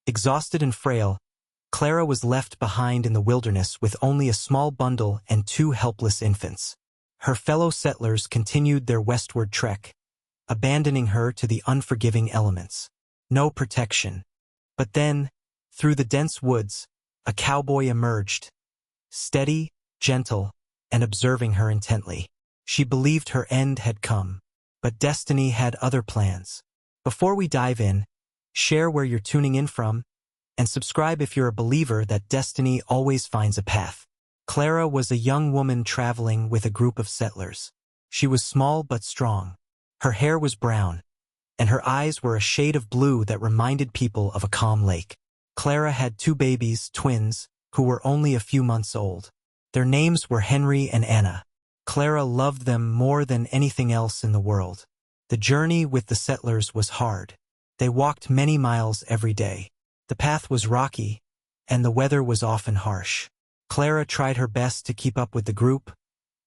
Exhausted and frail, Clara was left behind in the wilderness with only a small bundle and 2 helpless infants. Her fellow settlers continued their westward trek, abandoning her to the unforgiving elements. No protection. But then, through the dense woods, a cowboy emerged, steady, gentle, and observing her intently. She believed her end had come, but destiny had other plans. Before we dive in, share where you're tuning in from, and subscribe if you're a believer that destiny always finds a path. Clara was a young woman traveling with a group of settlers. She was small but strong. Her hair was brown, and her eyes were a shade of blue that reminded people of a calm lake. Clara had 2 babies, twins, who were only a few months old. Their names were Henry and Anna. Clara loved them more than anything else in the world. The journey with the settlers was hard. They walked many miles every day. The path was rocky, and the weather was often harsh. Clara tried her best to keep up with the group,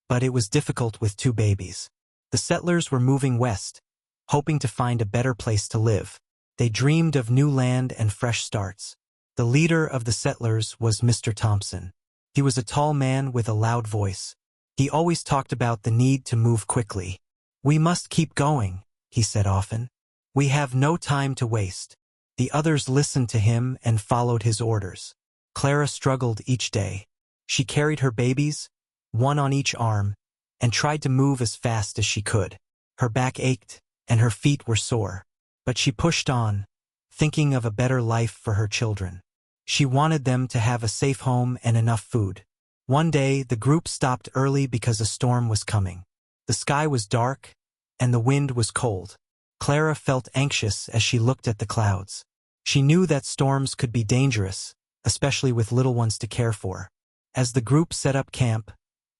but it was difficult with 2 babies. The settlers were moving west, hoping to find a better place to live. They dreamed of new land and fresh starts. The leader of the settlers was Mr. Thompson. He was a tall man with a loud voice. He always talked about the need to move quickly. "We must keep going," he said often. "We have no time to waste." The others listened to him and followed his orders. Clara struggled each day. She carried her babies, 1 on each arm, and tried to move as fast as she could. Her back ached, and her feet were sore. But she pushed on, thinking of a better life for her children. She wanted them to have a safe home and enough food. One day, the group stopped early because a storm was coming. The sky was dark, and the wind was cold. Clara felt anxious as she looked at the clouds. She knew that storms could be dangerous, especially with little ones to care for. As the group set up camp,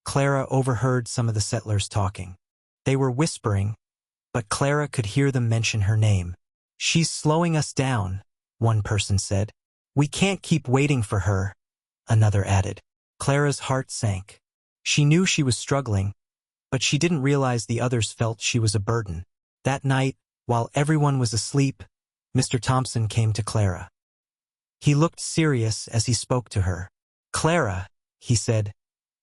Clara overheard some of the settlers talking. They were whispering, but Clara could hear them mention her name. "She's slowing us down," one person said. "We can't keep waiting for her," another added. Clara's heart sank. She knew she was struggling, but she didn't realize the others felt she was a burden. That night, while everyone was asleep, Mr. Thompson came to Clara. He looked serious as he spoke to her. "Clara," he said,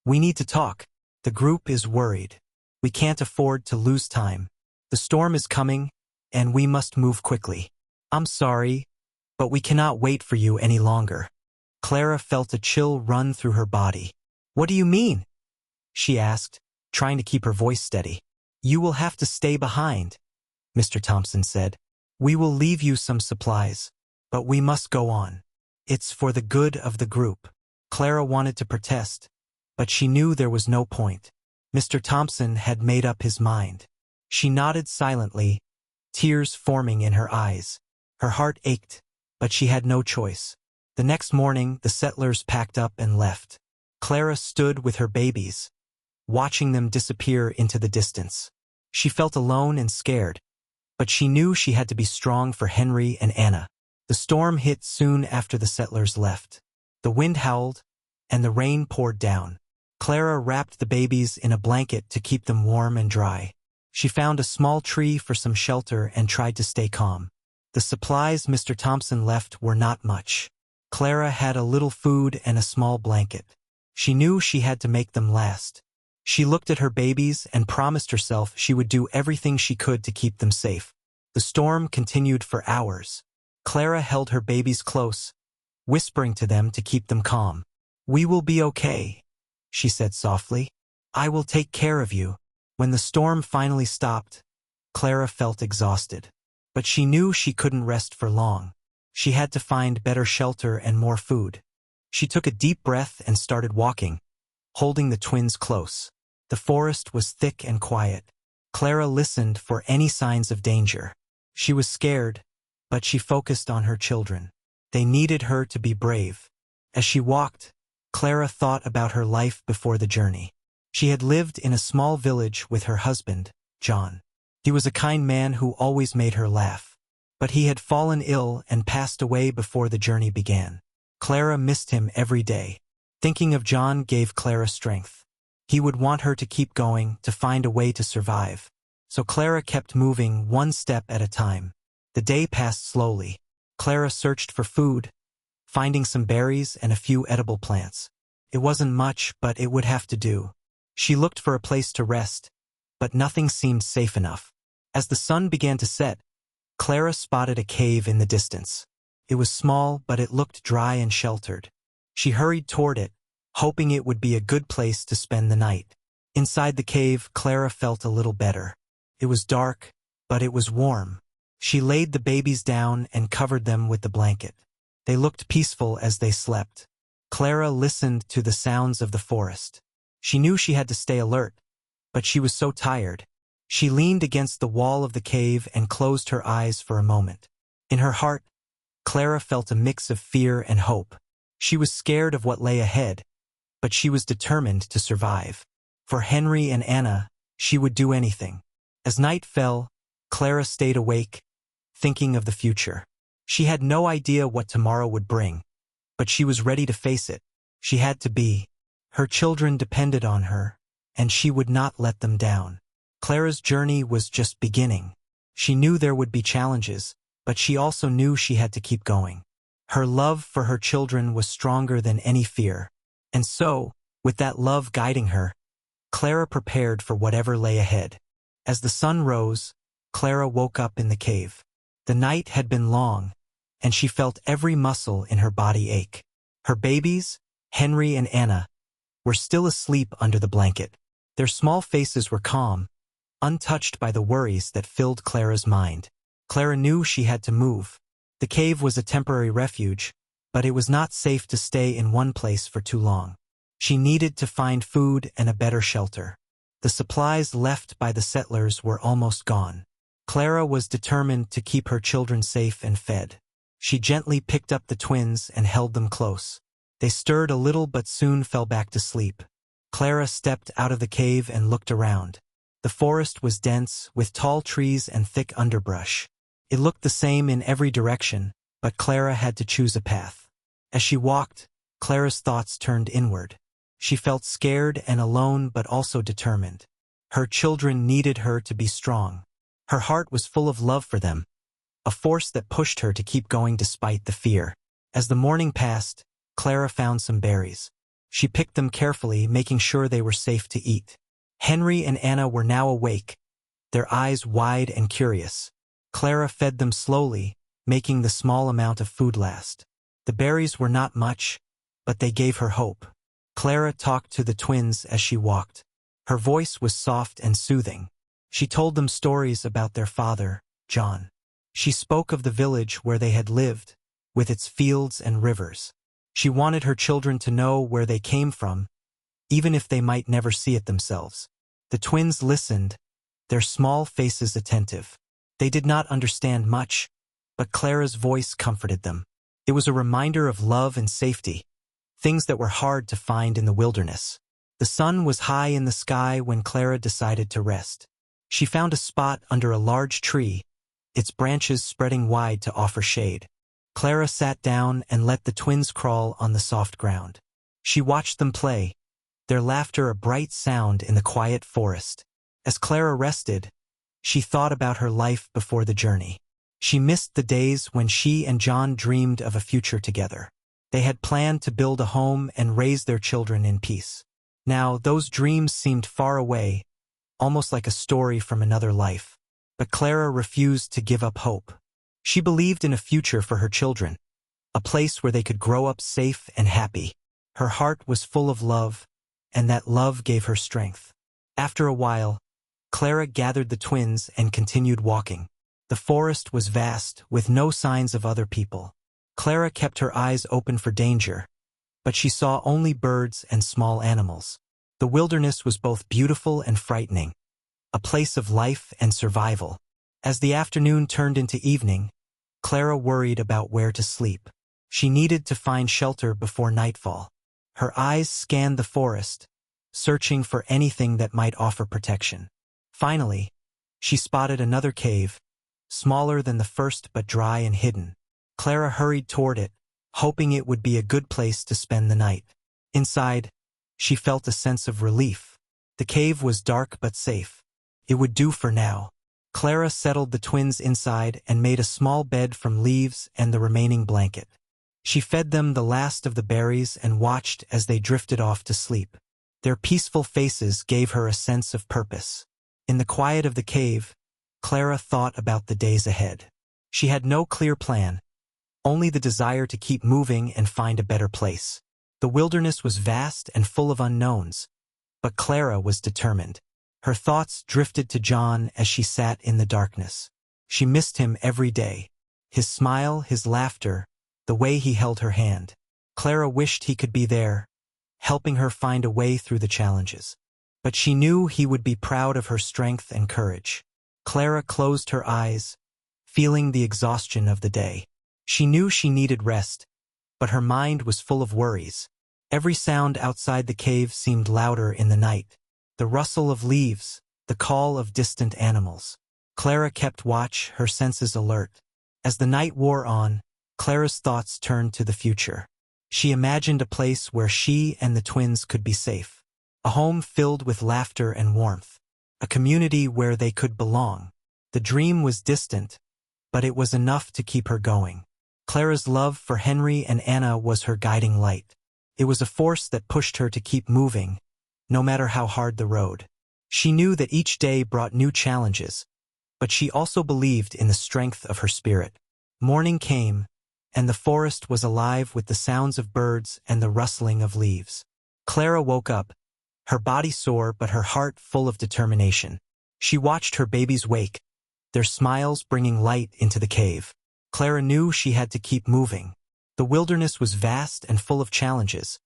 "we need to talk. The group is worried. We can't afford to lose time. The storm is coming, and we must move quickly. I'm sorry, but we cannot wait for you any longer." Clara felt a chill run through her body. "What do you mean?" she asked, trying to keep her voice steady. "You will have to stay behind," Mr. Thompson said. "We will leave you some supplies, but we must go on. It's for the good of the group." Clara wanted to protest, but she knew there was no point. Mr. Thompson had made up his mind. She nodded silently, tears forming in her eyes. Her heart ached, but she had no choice. The next morning, the settlers packed up and left. Clara stood with her babies, watching them disappear into the distance. She felt alone and scared, but she knew she had to be strong for Henry and Anna. The storm hit soon after the settlers left. The wind howled, and the rain poured down. Clara wrapped the babies in a blanket to keep them warm and dry. She found a small tree for some shelter and tried to stay calm. The supplies Mr. Thompson left were not much. Clara had a little food and a small blanket. She knew she had to make them last. She looked at her babies and promised herself she would do everything she could to keep them safe. The storm continued for hours. Clara held her babies close, whispering to them to keep them calm. "We will be okay," she said softly. "I will take care of you." When the storm finally stopped, Clara felt exhausted. But she knew she couldn't rest for long. She had to find better shelter and more food. She took a deep breath and started walking, holding the twins close. The forest was thick and quiet. Clara listened for any signs of danger. She was scared, but she focused on her children. They needed her to be brave. As she walked, Clara thought about her life before the journey. She had lived in a small village with her husband, John. He was a kind man who always made her laugh. But he had fallen ill and passed away before the journey began. Clara missed him every day. Thinking of John gave Clara strength. He would want her to keep going, to find a way to survive. So Clara kept moving one step at a time. The day passed slowly. Clara searched for food, finding some berries and a few edible plants. It wasn't much, but it would have to do. She looked for a place to rest, but nothing seemed safe enough. As the sun began to set, Clara spotted a cave in the distance. It was small, but it looked dry and sheltered. She hurried toward it, hoping it would be a good place to spend the night. Inside the cave, Clara felt a little better. It was dark, but it was warm. She laid the babies down and covered them with the blanket. They looked peaceful as they slept. Clara listened to the sounds of the forest. She knew she had to stay alert, but she was so tired. She leaned against the wall of the cave and closed her eyes for a moment. In her heart, Clara felt a mix of fear and hope. She was scared of what lay ahead, but she was determined to survive. For Henry and Anna, she would do anything. As night fell, Clara stayed awake, thinking of the future. She had no idea what tomorrow would bring, but she was ready to face it. She had to be. Her children depended on her, and she would not let them down. Clara's journey was just beginning. She knew there would be challenges, but she also knew she had to keep going. Her love for her children was stronger than any fear. And so, with that love guiding her, Clara prepared for whatever lay ahead. As the sun rose, Clara woke up in the cave. The night had been long, and she felt every muscle in her body ache. Her babies, Henry and Anna, were still asleep under the blanket. Their small faces were calm, untouched by the worries that filled Clara's mind. Clara knew she had to move. The cave was a temporary refuge, but it was not safe to stay in one place for too long. She needed to find food and a better shelter. The supplies left by the settlers were almost gone. Clara was determined to keep her children safe and fed. She gently picked up the twins and held them close. They stirred a little but soon fell back to sleep. Clara stepped out of the cave and looked around. The forest was dense, with tall trees and thick underbrush. It looked the same in every direction, but Clara had to choose a path. As she walked, Clara's thoughts turned inward. She felt scared and alone but also determined. Her children needed her to be strong. Her heart was full of love for them, a force that pushed her to keep going despite the fear. As the morning passed, Clara found some berries. She picked them carefully, making sure they were safe to eat. Henry and Anna were now awake, their eyes wide and curious. Clara fed them slowly, making the small amount of food last. The berries were not much, but they gave her hope. Clara talked to the twins as she walked. Her voice was soft and soothing. She told them stories about their father, John. She spoke of the village where they had lived, with its fields and rivers. She wanted her children to know where they came from, even if they might never see it themselves. The twins listened, their small faces attentive. They did not understand much, but Clara's voice comforted them. It was a reminder of love and safety, things that were hard to find in the wilderness. The sun was high in the sky when Clara decided to rest. She found a spot under a large tree, its branches spreading wide to offer shade. Clara sat down and let the twins crawl on the soft ground. She watched them play, their laughter a bright sound in the quiet forest. As Clara rested, she thought about her life before the journey. She missed the days when she and John dreamed of a future together. They had planned to build a home and raise their children in peace. Now, those dreams seemed far away, almost like a story from another life. But Clara refused to give up hope. She believed in a future for her children, a place where they could grow up safe and happy. Her heart was full of love, and that love gave her strength. After a while, Clara gathered the twins and continued walking. The forest was vast, with no signs of other people. Clara kept her eyes open for danger, but she saw only birds and small animals. The wilderness was both beautiful and frightening, a place of life and survival. As the afternoon turned into evening, Clara worried about where to sleep. She needed to find shelter before nightfall. Her eyes scanned the forest, searching for anything that might offer protection. Finally, she spotted another cave, smaller than the first but dry and hidden. Clara hurried toward it, hoping it would be a good place to spend the night. Inside, she felt a sense of relief. The cave was dark but safe. It would do for now. Clara settled the twins inside and made a small bed from leaves and the remaining blanket. She fed them the last of the berries and watched as they drifted off to sleep. Their peaceful faces gave her a sense of purpose. In the quiet of the cave, Clara thought about the days ahead. She had no clear plan, only the desire to keep moving and find a better place. The wilderness was vast and full of unknowns, but Clara was determined. Her thoughts drifted to John as she sat in the darkness. She missed him every day. His smile, his laughter, the way he held her hand. Clara wished he could be there, helping her find a way through the challenges. But she knew he would be proud of her strength and courage. Clara closed her eyes, feeling the exhaustion of the day. She knew she needed rest, but her mind was full of worries. Every sound outside the cave seemed louder in the night. The rustle of leaves, the call of distant animals. Clara kept watch, her senses alert. As the night wore on, Clara's thoughts turned to the future. She imagined a place where she and the twins could be safe. A home filled with laughter and warmth. A community where they could belong. The dream was distant, but it was enough to keep her going. Clara's love for Henry and Anna was her guiding light. It was a force that pushed her to keep moving, no matter how hard the road. She knew that each day brought new challenges, but she also believed in the strength of her spirit. Morning came, and the forest was alive with the sounds of birds and the rustling of leaves. Clara woke up, her body sore but her heart full of determination. She watched her babies wake, their smiles bringing light into the cave. Clara knew she had to keep moving. The wilderness was vast and full of challenges,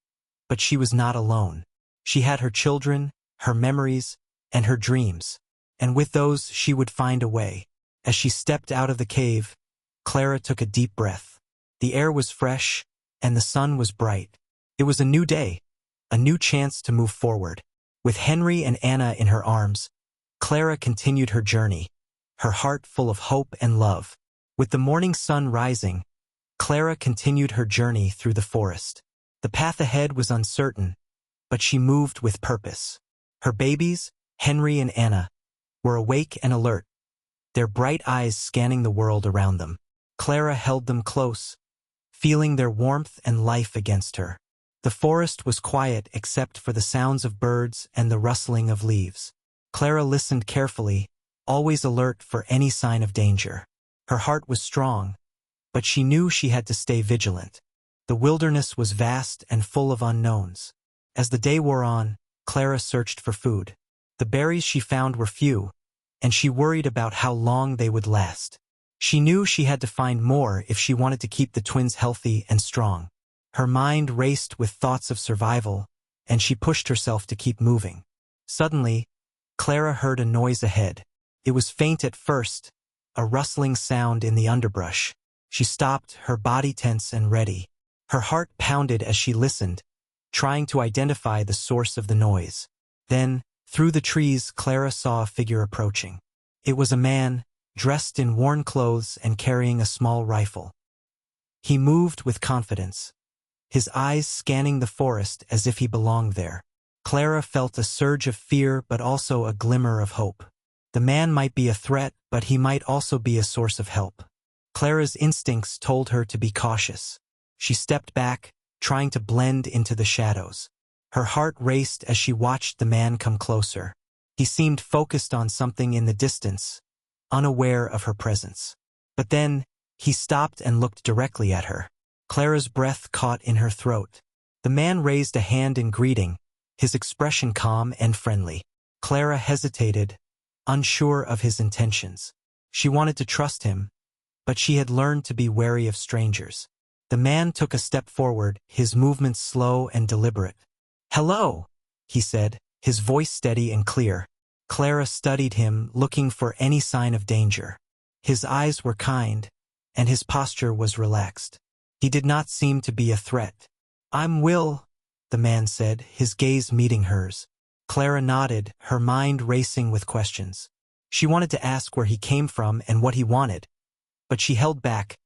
but she was not alone. She had her children, her memories, and her dreams, and with those she would find a way. As she stepped out of the cave, Clara took a deep breath. The air was fresh, and the sun was bright. It was a new day, a new chance to move forward. With Henry and Anna in her arms, Clara continued her journey, her heart full of hope and love. With the morning sun rising, Clara continued her journey through the forest. The path ahead was uncertain, but she moved with purpose. Her babies, Henry and Anna, were awake and alert, their bright eyes scanning the world around them. Clara held them close, feeling their warmth and life against her. The forest was quiet except for the sounds of birds and the rustling of leaves. Clara listened carefully, always alert for any sign of danger. Her heart was strong, but she knew she had to stay vigilant. The wilderness was vast and full of unknowns. As the day wore on, Clara searched for food. The berries she found were few, and she worried about how long they would last. She knew she had to find more if she wanted to keep the twins healthy and strong. Her mind raced with thoughts of survival, and she pushed herself to keep moving. Suddenly, Clara heard a noise ahead. It was faint at first, a rustling sound in the underbrush. She stopped, her body tense and ready. Her heart pounded as she listened, trying to identify the source of the noise. Then, through the trees, Clara saw a figure approaching. It was a man, dressed in worn clothes and carrying a small rifle. He moved with confidence, his eyes scanning the forest as if he belonged there. Clara felt a surge of fear but also a glimmer of hope. The man might be a threat, but he might also be a source of help. Clara's instincts told her to be cautious. She stepped back, trying to blend into the shadows. Her heart raced as she watched the man come closer. He seemed focused on something in the distance, unaware of her presence. But then, he stopped and looked directly at her. Clara's breath caught in her throat. The man raised a hand in greeting, his expression calm and friendly. Clara hesitated, unsure of his intentions. She wanted to trust him, but she had learned to be wary of strangers. The man took a step forward, his movements slow and deliberate. "Hello," he said, his voice steady and clear. Clara studied him, looking for any sign of danger. His eyes were kind, and his posture was relaxed. He did not seem to be a threat. "I'm Will," the man said, his gaze meeting hers. Clara nodded, her mind racing with questions. She wanted to ask where he came from and what he wanted, but she held back,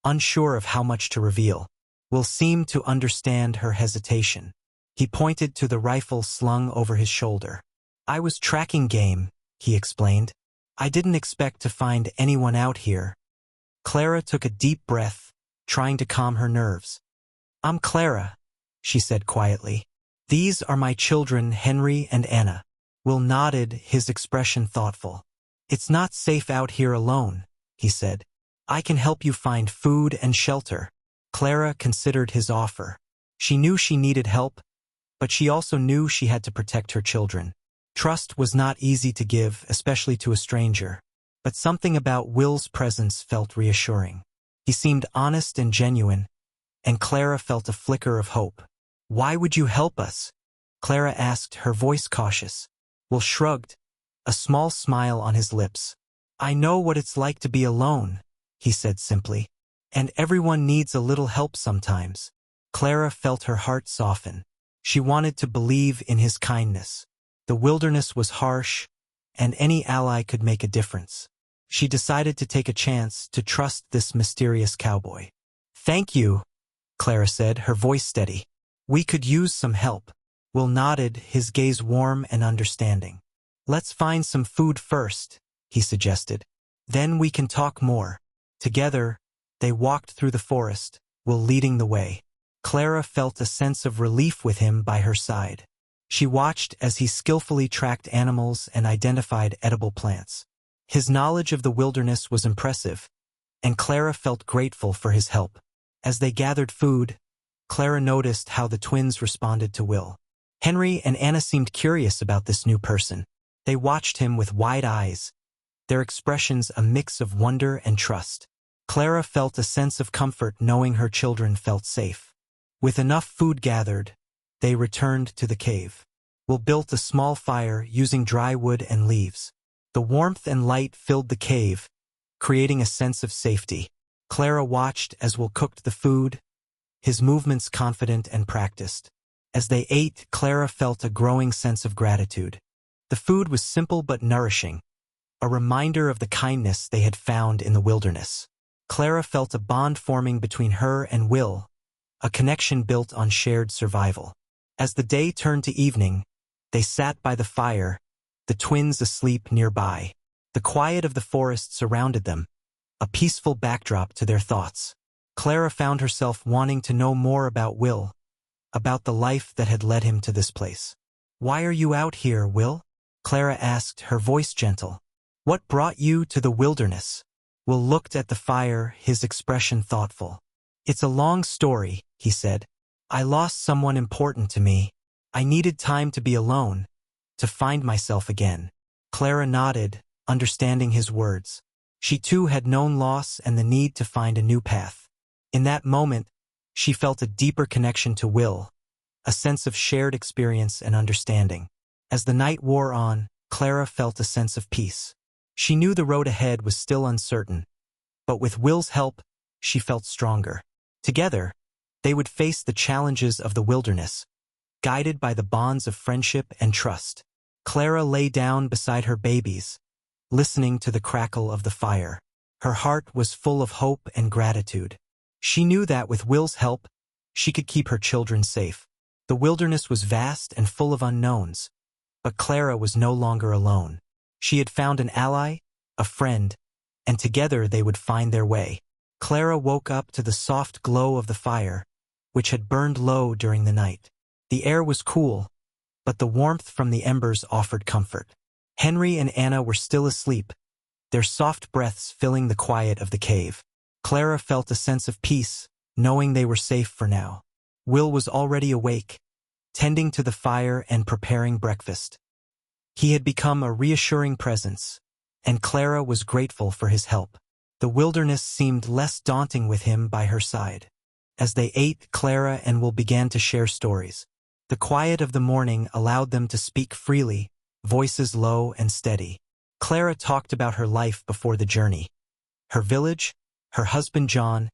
unsure of how much to reveal. Will seemed to understand her hesitation. He pointed to the rifle slung over his shoulder. "I was tracking game," he explained. I didn't expect to find anyone out here. Clara took a deep breath, trying to calm her nerves. I'm Clara, she said quietly. These are my children, Henry and Anna. Will nodded, his expression thoughtful. It's not safe out here alone, he said. I can help you find food and shelter. Clara considered his offer. She knew she needed help, but she also knew she had to protect her children. Trust was not easy to give, especially to a stranger. But something about Will's presence felt reassuring. He seemed honest and genuine, and Clara felt a flicker of hope. Why would you help us? Clara asked, her voice cautious. Will shrugged, a small smile on his lips. I know what it's like to be alone, he said simply. And everyone needs a little help sometimes. Clara felt her heart soften. She wanted to believe in his kindness. The wilderness was harsh, and any ally could make a difference. She decided to take a chance to trust this mysterious cowboy. Thank you, Clara said, her voice steady. We could use some help. Will nodded, his gaze warm and understanding. Let's find some food first, he suggested. Then we can talk more. Together, they walked through the forest, Will leading the way. Clara felt a sense of relief with him by her side. She watched as he skillfully tracked animals and identified edible plants. His knowledge of the wilderness was impressive, and Clara felt grateful for his help. As they gathered food, Clara noticed how the twins responded to Will. Henry and Anna seemed curious about this new person. They watched him with wide eyes, their expressions a mix of wonder and trust. Clara felt a sense of comfort knowing her children felt safe. With enough food gathered, they returned to the cave. Will built a small fire using dry wood and leaves. The warmth and light filled the cave, creating a sense of safety. Clara watched as Will cooked the food, his movements confident and practiced. As they ate, Clara felt a growing sense of gratitude. The food was simple but nourishing, a reminder of the kindness they had found in the wilderness. Clara felt a bond forming between her and Will, a connection built on shared survival. As the day turned to evening, they sat by the fire, the twins asleep nearby. The quiet of the forest surrounded them, a peaceful backdrop to their thoughts. Clara found herself wanting to know more about Will, about the life that had led him to this place. Why are you out here, Will? Clara asked, her voice gentle. What brought you to the wilderness? Will looked at the fire, his expression thoughtful. It's a long story, he said. I lost someone important to me. I needed time to be alone, to find myself again. Clara nodded, understanding his words. She too had known loss and the need to find a new path. In that moment, she felt a deeper connection to Will, a sense of shared experience and understanding. As the night wore on, Clara felt a sense of peace. She knew the road ahead was still uncertain, but with Will's help, she felt stronger. Together, they would face the challenges of the wilderness, guided by the bonds of friendship and trust. Clara lay down beside her babies, listening to the crackle of the fire. Her heart was full of hope and gratitude. She knew that with Will's help, she could keep her children safe. The wilderness was vast and full of unknowns, but Clara was no longer alone. She had found an ally, a friend, and together they would find their way. Clara woke up to the soft glow of the fire, which had burned low during the night. The air was cool, but the warmth from the embers offered comfort. Henry and Anna were still asleep, their soft breaths filling the quiet of the cave. Clara felt a sense of peace, knowing they were safe for now. Will was already awake, tending to the fire and preparing breakfast. He had become a reassuring presence, and Clara was grateful for his help. The wilderness seemed less daunting with him by her side. As they ate, Clara and Will began to share stories. The quiet of the morning allowed them to speak freely, voices low and steady. Clara talked about her life before the journey, her village, her husband John,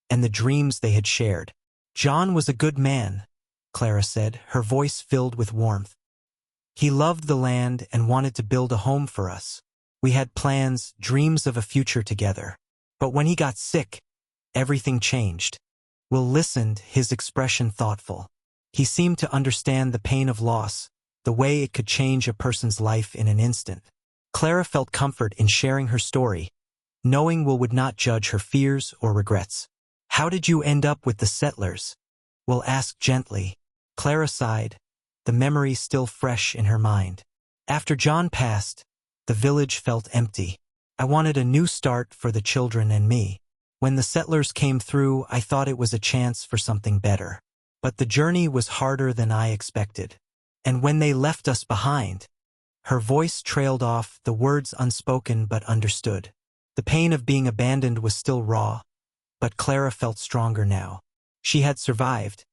and the dreams they had shared. John was a good man, Clara said, her voice filled with warmth. He loved the land and wanted to build a home for us. We had plans, dreams of a future together. But when he got sick, everything changed. Will listened, his expression thoughtful. He seemed to understand the pain of loss, the way it could change a person's life in an instant. Clara felt comfort in sharing her story, knowing Will would not judge her fears or regrets. "How did you end up with the settlers?" Will asked gently. Clara sighed, the memory still fresh in her mind. "After John passed, the village felt empty. I wanted a new start for the children and me. When the settlers came through, I thought it was a chance for something better. But the journey was harder than I expected. And when they left us behind," her voice trailed off, the words unspoken but understood. The pain of being abandoned was still raw, but Clara felt stronger now. She had survived,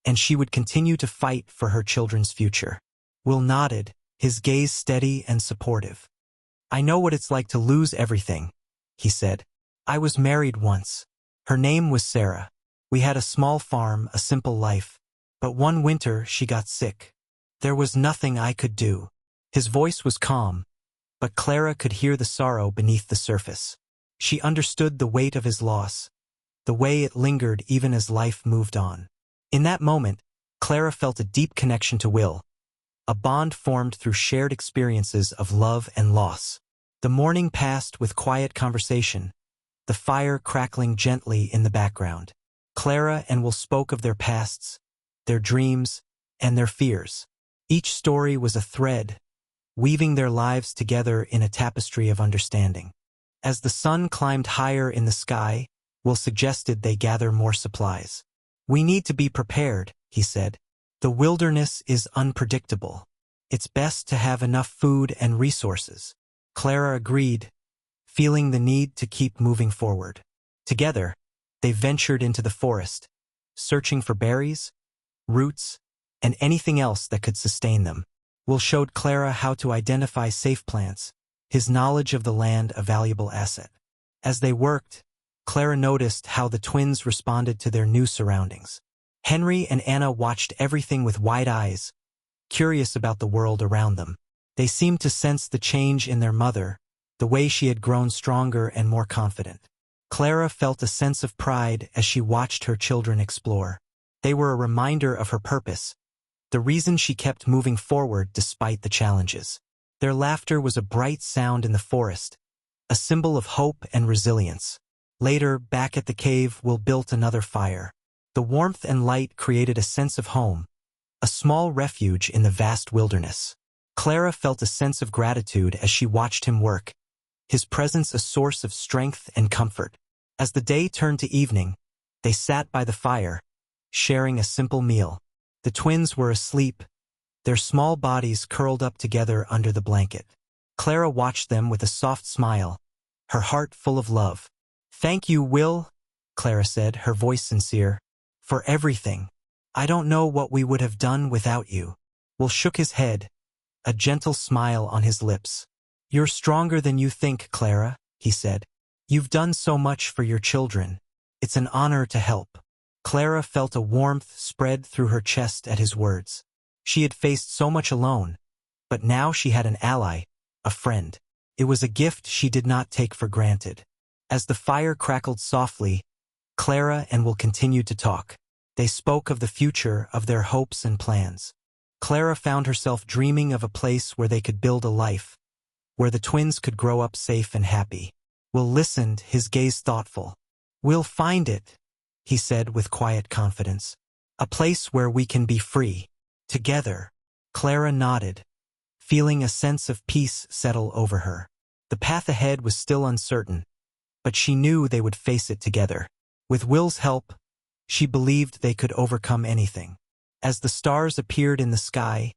and she would continue to fight for her children's future. Will nodded, his gaze steady and supportive. "I know what it's like to lose everything," he said. "I was married once. Her name was Sarah. We had a small farm, a simple life. But one winter she got sick. There was nothing I could do." His voice was calm, but Clara could hear the sorrow beneath the surface. She understood the weight of his loss, the way it lingered even as life moved on. In that moment, Clara felt a deep connection to Will, a bond formed through shared experiences of love and loss. The morning passed with quiet conversation, the fire crackling gently in the background. Clara and Will spoke of their pasts, their dreams, and their fears. Each story was a thread, weaving their lives together in a tapestry of understanding. As the sun climbed higher in the sky, Will suggested they gather more supplies. "We need to be prepared," he said. "The wilderness is unpredictable. It's best to have enough food and resources." Clara agreed, feeling the need to keep moving forward. Together, they ventured into the forest, searching for berries, roots, and anything else that could sustain them. Will showed Clara how to identify safe plants, his knowledge of the land a valuable asset. As they worked, Clara noticed how the twins responded to their new surroundings. Henry and Anna watched everything with wide eyes, curious about the world around them. They seemed to sense the change in their mother, the way she had grown stronger and more confident. Clara felt a sense of pride as she watched her children explore. They were a reminder of her purpose, the reason she kept moving forward despite the challenges. Their laughter was a bright sound in the forest, a symbol of hope and resilience. Later, back at the cave, Will built another fire. The warmth and light created a sense of home, a small refuge in the vast wilderness. Clara felt a sense of gratitude as she watched him work, his presence a source of strength and comfort. As the day turned to evening, they sat by the fire, sharing a simple meal. The twins were asleep, their small bodies curled up together under the blanket. Clara watched them with a soft smile, her heart full of love. "Thank you, Will," Clara said, her voice sincere, "for everything. I don't know what we would have done without you." Will shook his head, a gentle smile on his lips. "You're stronger than you think, Clara," he said. "You've done so much for your children. It's an honor to help." Clara felt a warmth spread through her chest at his words. She had faced so much alone, but now she had an ally, a friend. It was a gift she did not take for granted. As the fire crackled softly, Clara and Will continued to talk. They spoke of the future, of their hopes and plans. Clara found herself dreaming of a place where they could build a life, where the twins could grow up safe and happy. Will listened, his gaze thoughtful. "We'll find it," he said with quiet confidence. "A place where we can be free. Together." Clara nodded, feeling a sense of peace settle over her. The path ahead was still uncertain, but she knew they would face it together. With Will's help, she believed they could overcome anything. As the stars appeared in the sky,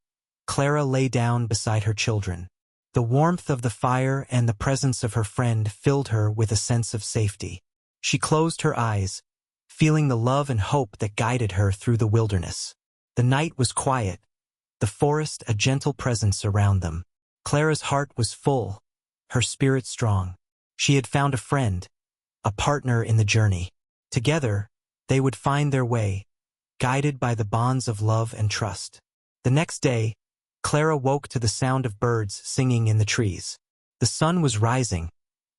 Clara lay down beside her children. The warmth of the fire and the presence of her friend filled her with a sense of safety. She closed her eyes, feeling the love and hope that guided her through the wilderness. The night was quiet, the forest a gentle presence around them. Clara's heart was full, her spirit strong. She had found a friend, a partner in the journey. Together, they would find their way, guided by the bonds of love and trust. The next day, Clara woke to the sound of birds singing in the trees. The sun was rising,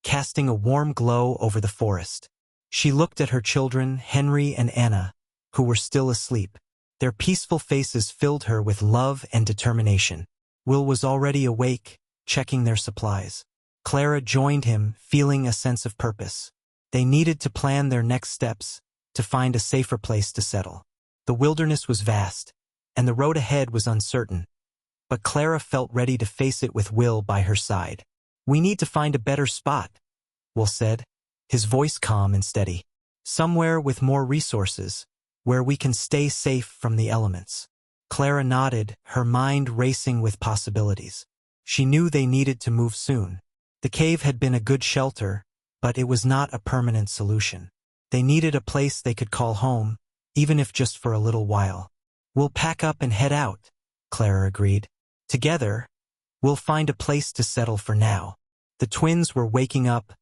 casting a warm glow over the forest. She looked at her children, Henry and Anna, who were still asleep. Their peaceful faces filled her with love and determination. Will was already awake, checking their supplies. Clara joined him, feeling a sense of purpose. They needed to plan their next steps, to find a safer place to settle. The wilderness was vast, and the road ahead was uncertain, but Clara felt ready to face it with Will by her side. "We need to find a better spot," Will said, his voice calm and steady. "Somewhere with more resources, where we can stay safe from the elements." Clara nodded, her mind racing with possibilities. She knew they needed to move soon. The cave had been a good shelter, but it was not a permanent solution. They needed a place they could call home, even if just for a little while. "We'll pack up and head out," Clara agreed. "Together, we'll find a place to settle for now." The twins were waking up,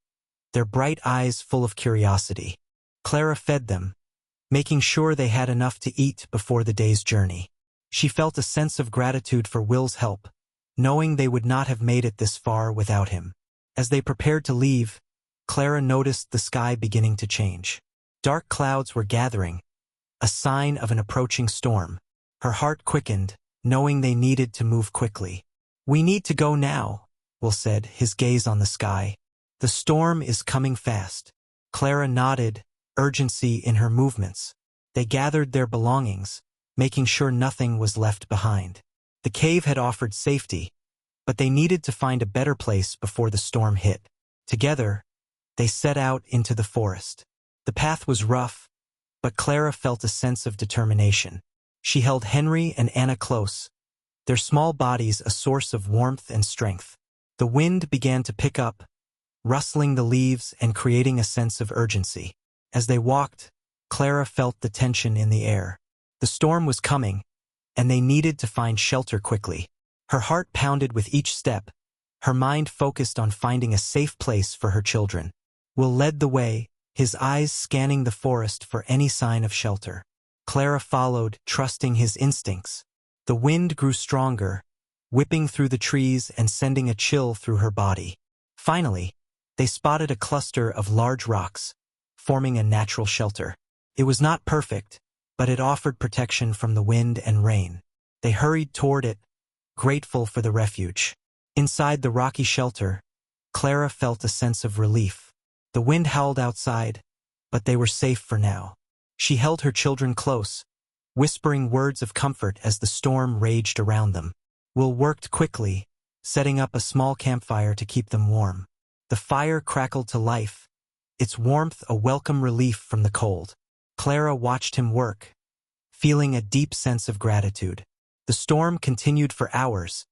their bright eyes full of curiosity. Clara fed them, making sure they had enough to eat before the day's journey. She felt a sense of gratitude for Will's help, knowing they would not have made it this far without him. As they prepared to leave, Clara noticed the sky beginning to change. Dark clouds were gathering, a sign of an approaching storm. Her heart quickened, knowing they needed to move quickly. "We need to go now," Will said, his gaze on the sky. "The storm is coming fast." Clara nodded, urgency in her movements. They gathered their belongings, making sure nothing was left behind. The cave had offered safety, but they needed to find a better place before the storm hit. Together, they set out into the forest. The path was rough, but Clara felt a sense of determination. She held Henry and Anna close, their small bodies a source of warmth and strength. The wind began to pick up, rustling the leaves and creating a sense of urgency. As they walked, Clara felt the tension in the air. The storm was coming, and they needed to find shelter quickly. Her heart pounded with each step, her mind focused on finding a safe place for her children. Will led the way, his eyes scanning the forest for any sign of shelter. Clara followed, trusting his instincts. The wind grew stronger, whipping through the trees and sending a chill through her body. Finally, they spotted a cluster of large rocks, forming a natural shelter. It was not perfect, but it offered protection from the wind and rain. They hurried toward it, grateful for the refuge. Inside the rocky shelter, Clara felt a sense of relief. The wind howled outside, but they were safe for now. She held her children close, whispering words of comfort as the storm raged around them. Will worked quickly, setting up a small campfire to keep them warm. The fire crackled to life, its warmth a welcome relief from the cold. Clara watched him work, feeling a deep sense of gratitude. The storm continued for hours,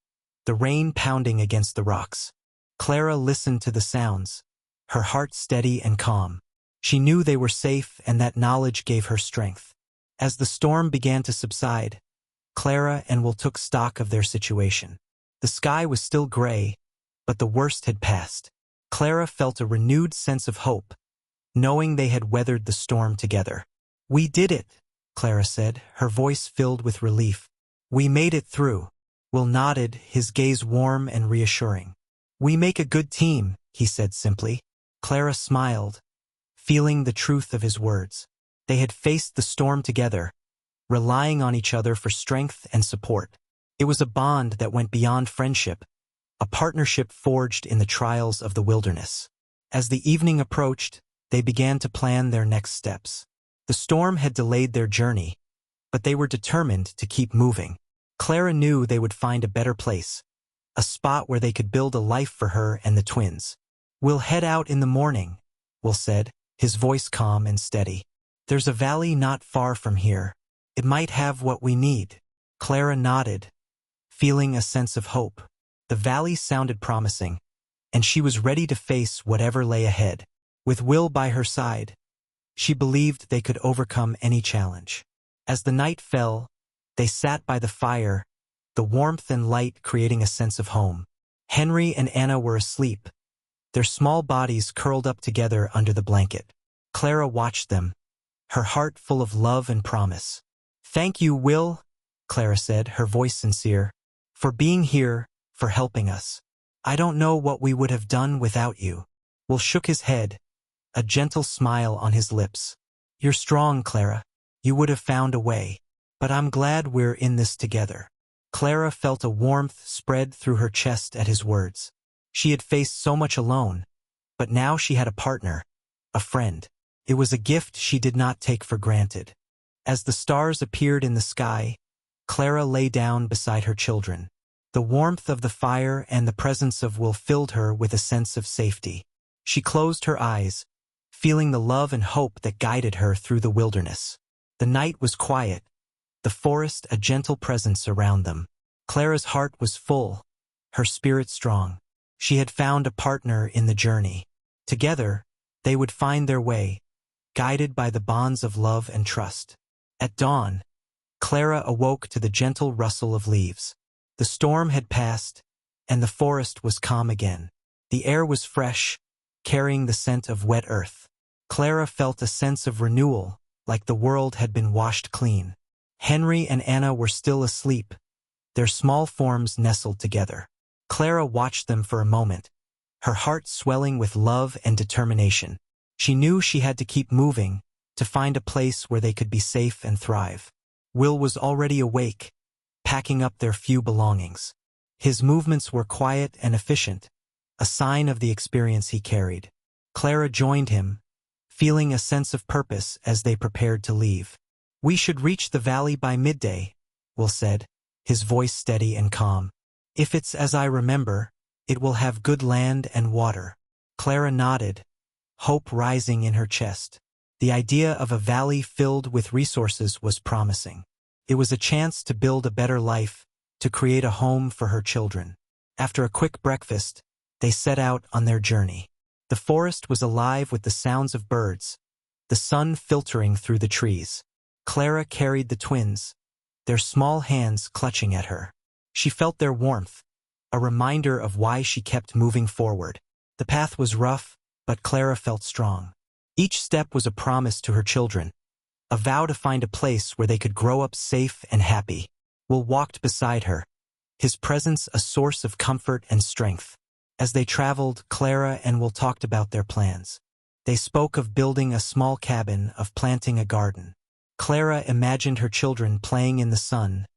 the rain pounding against the rocks. Clara listened to the sounds, her heart steady and calm. She knew they were safe, and that knowledge gave her strength. As the storm began to subside, Clara and Will took stock of their situation. The sky was still gray, but the worst had passed. Clara felt a renewed sense of hope, knowing they had weathered the storm together. "We did it," Clara said, her voice filled with relief. "We made it through." Will nodded, his gaze warm and reassuring. "We make a good team," he said simply. Clara smiled, feeling the truth of his words. They had faced the storm together, relying on each other for strength and support. It was a bond that went beyond friendship, a partnership forged in the trials of the wilderness. As the evening approached, they began to plan their next steps. The storm had delayed their journey, but they were determined to keep moving. Clara knew they would find a better place, a spot where they could build a life for her and the twins. "We'll head out in the morning," Will said, his voice calm and steady. "There's a valley not far from here. It might have what we need." Clara nodded, feeling a sense of hope. The valley sounded promising, and she was ready to face whatever lay ahead. With Will by her side, she believed they could overcome any challenge. As the night fell, they sat by the fire, the warmth and light creating a sense of home. Henry and Anna were asleep, their small bodies curled up together under the blanket. Clara watched them, her heart full of love and promise. "Thank you, Will," Clara said, her voice sincere, "for being here, for helping us. I don't know what we would have done without you." Will shook his head, a gentle smile on his lips. "You're strong, Clara. You would have found a way. But I'm glad we're in this together." Clara felt a warmth spread through her chest at his words. She had faced so much alone, but now she had a partner, a friend. It was a gift she did not take for granted. As the stars appeared in the sky, Clara lay down beside her children. The warmth of the fire and the presence of Will filled her with a sense of safety. She closed her eyes, feeling the love and hope that guided her through the wilderness. The night was quiet, the forest a gentle presence around them. Clara's heart was full, her spirit strong. She had found a partner in the journey. Together, they would find their way, guided by the bonds of love and trust. At dawn, Clara awoke to the gentle rustle of leaves. The storm had passed, and the forest was calm again. The air was fresh, carrying the scent of wet earth. Clara felt a sense of renewal, like the world had been washed clean. Henry and Anna were still asleep, their small forms nestled together. Clara watched them for a moment, her heart swelling with love and determination. She knew she had to keep moving, to find a place where they could be safe and thrive. Will was already awake, packing up their few belongings. His movements were quiet and efficient, a sign of the experience he carried. Clara joined him, feeling a sense of purpose as they prepared to leave. "We should reach the valley by midday," Will said, his voice steady and calm. "If it's as I remember, it will have good land and water." Clara nodded, hope rising in her chest. The idea of a valley filled with resources was promising. It was a chance to build a better life, to create a home for her children. After a quick breakfast, they set out on their journey. The forest was alive with the sounds of birds, the sun filtering through the trees. Clara carried the twins, their small hands clutching at her. She felt their warmth, a reminder of why she kept moving forward. The path was rough, but Clara felt strong. Each step was a promise to her children, a vow to find a place where they could grow up safe and happy. Will walked beside her, his presence a source of comfort and strength. As they traveled, Clara and Will talked about their plans. They spoke of building a small cabin, of planting a garden. Clara imagined her children playing in the sun,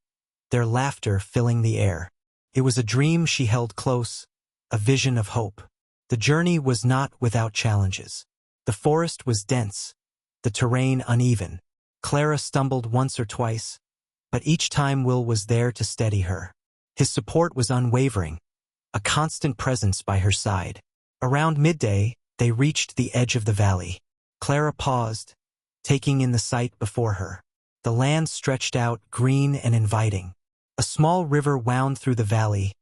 their laughter filling the air. It was a dream she held close, a vision of hope. The journey was not without challenges. The forest was dense, the terrain uneven. Clara stumbled once or twice, but each time Will was there to steady her. His support was unwavering, a constant presence by her side. Around midday, they reached the edge of the valley. Clara paused, taking in the sight before her. The land stretched out, green and inviting. A small river wound through the valley,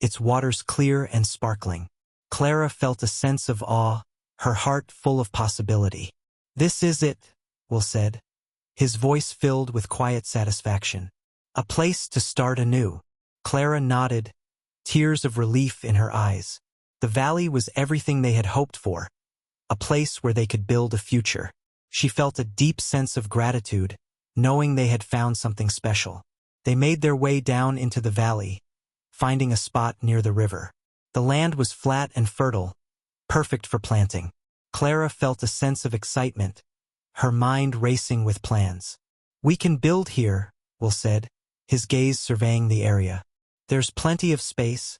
its waters clear and sparkling. Clara felt a sense of awe, her heart full of possibility. "This is it," Will said, his voice filled with quiet satisfaction. "A place to start anew." Clara nodded, tears of relief in her eyes. The valley was everything they had hoped for, a place where they could build a future. She felt a deep sense of gratitude, knowing they had found something special. They made their way down into the valley, finding a spot near the river. The land was flat and fertile, perfect for planting. Clara felt a sense of excitement, her mind racing with plans. "We can build here," Will said, his gaze surveying the area. "There's plenty of space,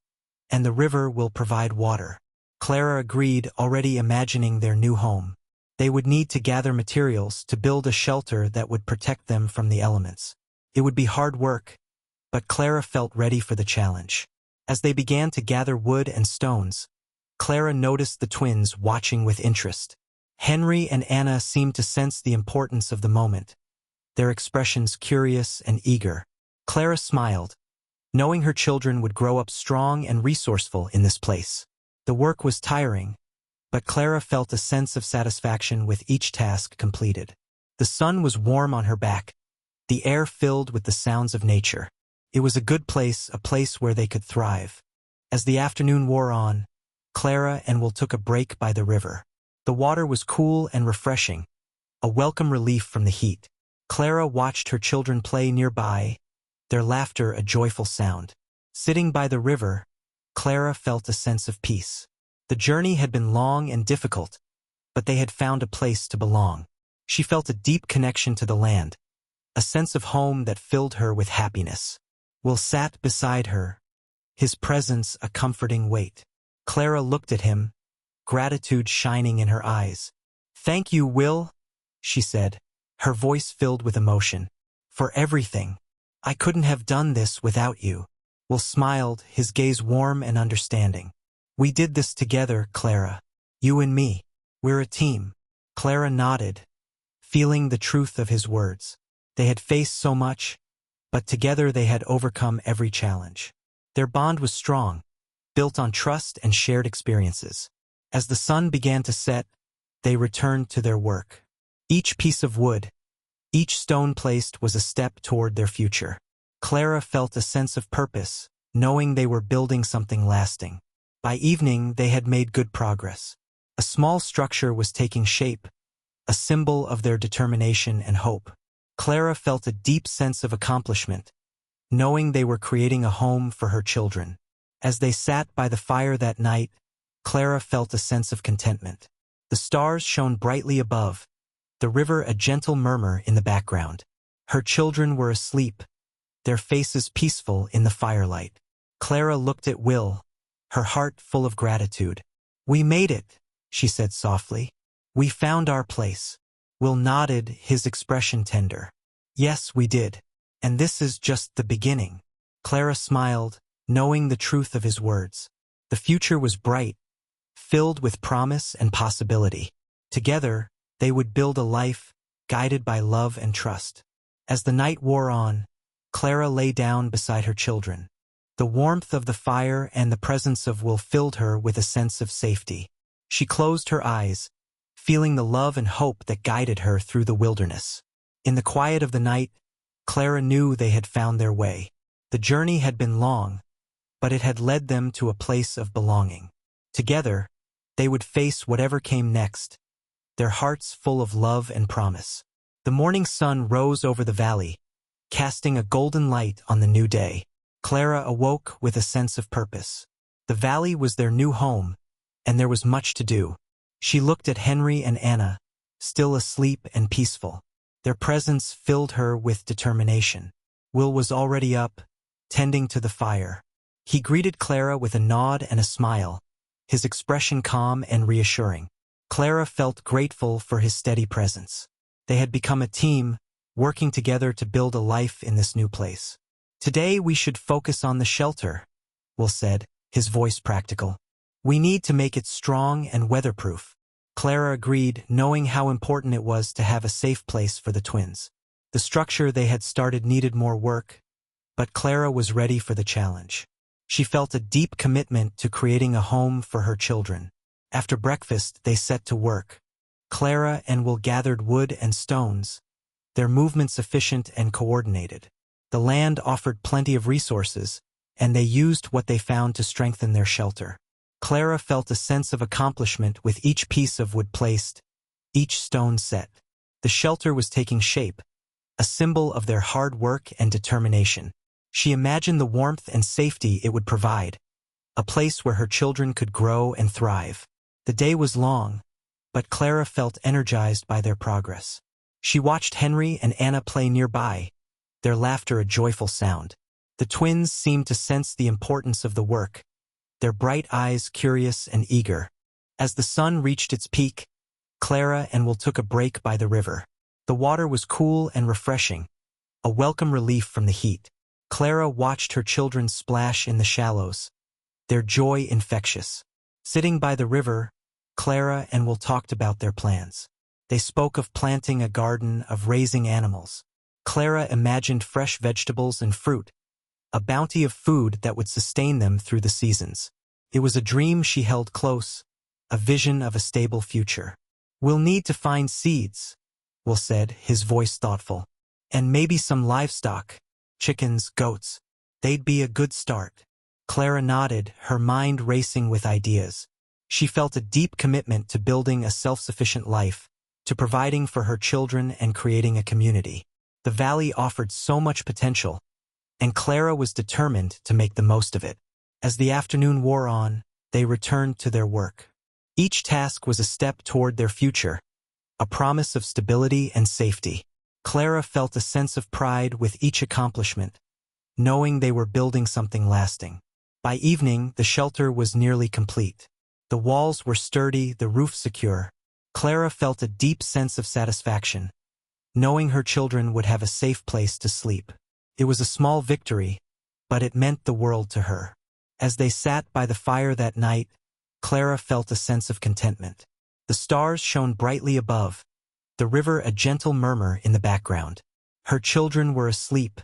and the river will provide water." Clara agreed, already imagining their new home. They would need to gather materials to build a shelter that would protect them from the elements. It would be hard work, but Clara felt ready for the challenge. As they began to gather wood and stones, Clara noticed the twins watching with interest. Henry and Anna seemed to sense the importance of the moment, their expressions curious and eager. Clara smiled, knowing her children would grow up strong and resourceful in this place. The work was tiring, but Clara felt a sense of satisfaction with each task completed. The sun was warm on her back, the air filled with the sounds of nature. It was a good place, a place where they could thrive. As the afternoon wore on, Clara and Will took a break by the river. The water was cool and refreshing, a welcome relief from the heat. Clara watched her children play nearby, their laughter a joyful sound. Sitting by the river, Clara felt a sense of peace. The journey had been long and difficult, but they had found a place to belong. She felt a deep connection to the land, a sense of home that filled her with happiness. Will sat beside her, his presence a comforting weight. Clara looked at him, gratitude shining in her eyes. "Thank you, Will," she said, her voice filled with emotion. "For everything. I couldn't have done this without you." Will smiled, his gaze warm and understanding. "We did this together, Clara. You and me. We're a team." Clara nodded, feeling the truth of his words. They had faced so much, but together they had overcome every challenge. Their bond was strong, built on trust and shared experiences. As the sun began to set, they returned to their work. Each piece of wood, each stone placed was a step toward their future. Clara felt a sense of purpose, knowing they were building something lasting. By evening, they had made good progress. A small structure was taking shape, a symbol of their determination and hope. Clara felt a deep sense of accomplishment, knowing they were creating a home for her children. As they sat by the fire that night, Clara felt a sense of contentment. The stars shone brightly above, the river a gentle murmur in the background. Her children were asleep, their faces peaceful in the firelight. Clara looked at Will, her heart full of gratitude. "We made it," she said softly. "We found our place." Will nodded, his expression tender. "Yes, we did. And this is just the beginning." Clara smiled, knowing the truth of his words. The future was bright, filled with promise and possibility. Together, they would build a life guided by love and trust. As the night wore on, Clara lay down beside her children. The warmth of the fire and the presence of Will filled her with a sense of safety. She closed her eyes, feeling the love and hope that guided her through the wilderness. In the quiet of the night, Clara knew they had found their way. The journey had been long, but it had led them to a place of belonging. Together, they would face whatever came next, their hearts full of love and promise. The morning sun rose over the valley, casting a golden light on the new day. Clara awoke with a sense of purpose. The valley was their new home, and there was much to do. She looked at Henry and Anna, still asleep and peaceful. Their presence filled her with determination. Will was already up, tending to the fire. He greeted Clara with a nod and a smile, his expression calm and reassuring. Clara felt grateful for his steady presence. They had become a team, working together to build a life in this new place. "Today we should focus on the shelter," Will said, his voice practical. "We need to make it strong and weatherproof." Clara agreed, knowing how important it was to have a safe place for the twins. The structure they had started needed more work, but Clara was ready for the challenge. She felt a deep commitment to creating a home for her children. After breakfast, they set to work. Clara and Will gathered wood and stones, their movements efficient and coordinated. The land offered plenty of resources, and they used what they found to strengthen their shelter. Clara felt a sense of accomplishment with each piece of wood placed, each stone set. The shelter was taking shape, a symbol of their hard work and determination. She imagined the warmth and safety it would provide, a place where her children could grow and thrive. The day was long, but Clara felt energized by their progress. She watched Henry and Anna play nearby, their laughter a joyful sound. The twins seemed to sense the importance of the work, their bright eyes curious and eager. As the sun reached its peak, Clara and Will took a break by the river. The water was cool and refreshing, a welcome relief from the heat. Clara watched her children splash in the shallows, their joy infectious. Sitting by the river, Clara and Will talked about their plans. They spoke of planting a garden, of raising animals. Clara imagined fresh vegetables and fruit, a bounty of food that would sustain them through the seasons. It was a dream she held close, a vision of a stable future. "We'll need to find seeds," Will said, his voice thoughtful. "And maybe some livestock, chickens, goats. They'd be a good start." Clara nodded, her mind racing with ideas. She felt a deep commitment to building a self-sufficient life, to providing for her children and creating a community. The valley offered so much potential, and Clara was determined to make the most of it. As the afternoon wore on, they returned to their work. Each task was a step toward their future, a promise of stability and safety. Clara felt a sense of pride with each accomplishment, knowing they were building something lasting. By evening, the shelter was nearly complete. The walls were sturdy, the roof secure. Clara felt a deep sense of satisfaction, knowing her children would have a safe place to sleep. It was a small victory, but it meant the world to her. As they sat by the fire that night, Clara felt a sense of contentment. The stars shone brightly above, the river a gentle murmur in the background. Her children were asleep,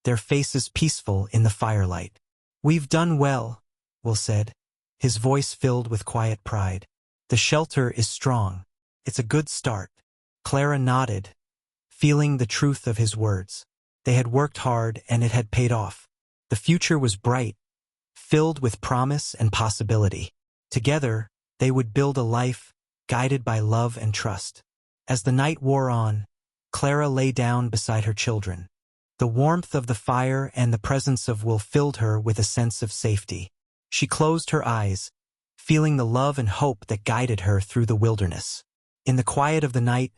their faces peaceful in the firelight. "We've done well," Will said, his voice filled with quiet pride. "The shelter is strong. It's a good start." Clara nodded, feeling the truth of his words. They had worked hard and it had paid off. The future was bright, filled with promise and possibility. Together, they would build a life guided by love and trust. As the night wore on, Clara lay down beside her children. The warmth of the fire and the presence of Will filled her with a sense of safety. She closed her eyes, feeling the love and hope that guided her through the wilderness. In the quiet of the night,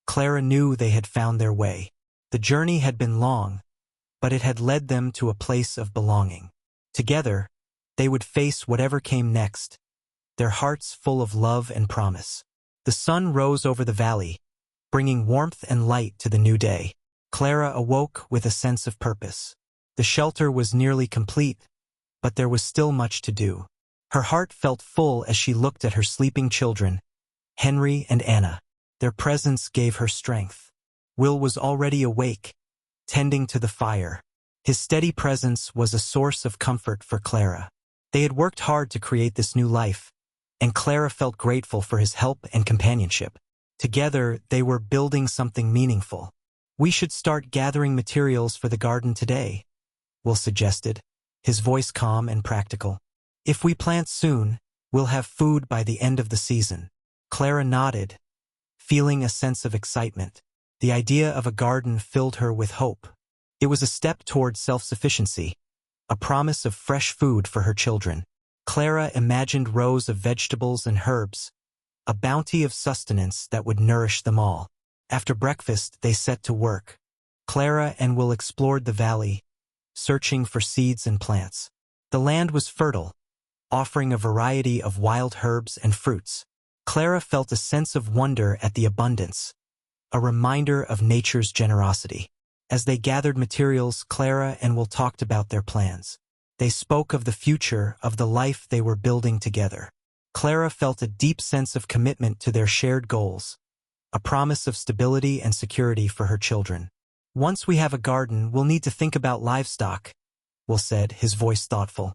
Clara knew they had found their way. The journey had been long, but it had led them to a place of belonging. Together, they would face whatever came next, their hearts full of love and promise. The sun rose over the valley, bringing warmth and light to the new day. Clara awoke with a sense of purpose. The shelter was nearly complete, but there was still much to do. Her heart felt full as she looked at her sleeping children, Henry and Anna. Their presence gave her strength. Will was already awake, tending to the fire. His steady presence was a source of comfort for Clara. They had worked hard to create this new life, and Clara felt grateful for his help and companionship. Together, they were building something meaningful. "We should start gathering materials for the garden today," Will suggested, his voice calm and practical. "If we plant soon, we'll have food by the end of the season." Clara nodded, feeling a sense of excitement. The idea of a garden filled her with hope. It was a step toward self-sufficiency, a promise of fresh food for her children. Clara imagined rows of vegetables and herbs, a bounty of sustenance that would nourish them all. After breakfast, they set to work. Clara and Will explored the valley, searching for seeds and plants. The land was fertile, offering a variety of wild herbs and fruits. Clara felt a sense of wonder at the abundance, a reminder of nature's generosity. As they gathered materials, Clara and Will talked about their plans. They spoke of the future, of the life they were building together. Clara felt a deep sense of commitment to their shared goals, a promise of stability and security for her children. "Once we have a garden, we'll need to think about livestock," Will said, his voice thoughtful.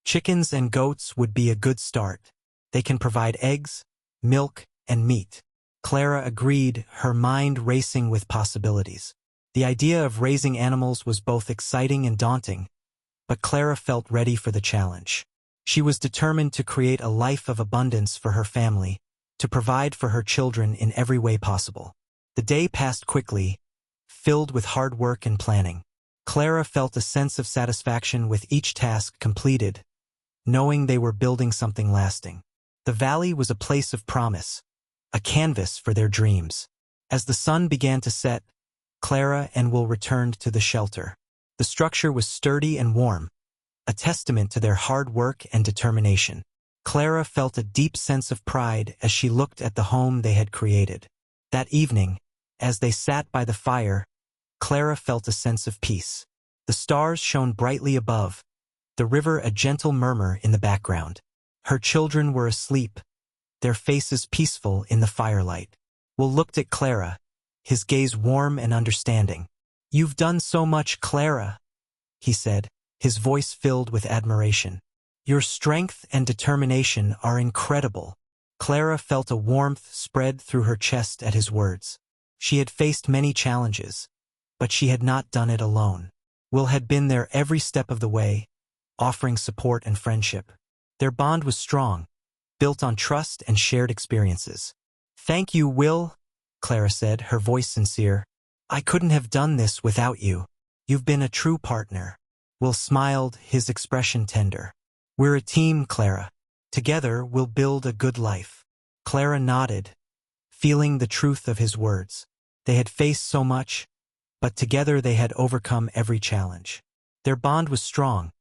"Chickens and goats would be a good start. They can provide eggs, milk, and meat." Clara agreed, her mind racing with possibilities. The idea of raising animals was both exciting and daunting, but Clara felt ready for the challenge. She was determined to create a life of abundance for her family, to provide for her children in every way possible. The day passed quickly, filled with hard work and planning. Clara felt a sense of satisfaction with each task completed, knowing they were building something lasting. The valley was a place of promise, a canvas for their dreams. As the sun began to set, Clara and Will returned to the shelter. The structure was sturdy and warm, a testament to their hard work and determination. Clara felt a deep sense of pride as she looked at the home they had created. That evening, as they sat by the fire, Clara felt a sense of peace. The stars shone brightly above, the river a gentle murmur in the background. Her children were asleep, their faces peaceful in the firelight. Will looked at Clara, his gaze warm and understanding. "You've done so much, Clara," he said, his voice filled with admiration. "Your strength and determination are incredible." Clara felt a warmth spread through her chest at his words. She had faced many challenges, but she had not done it alone. Will had been there every step of the way, offering support and friendship. Their bond was strong, built on trust and shared experiences. "Thank you, Will," Clara said, her voice sincere. "I couldn't have done this without you. You've been a true partner." Will smiled, his expression tender. "We're a team, Clara. Together, we'll build a good life." Clara nodded, feeling the truth of his words. They had faced so much, but together they had overcome every challenge. Their bond was strong,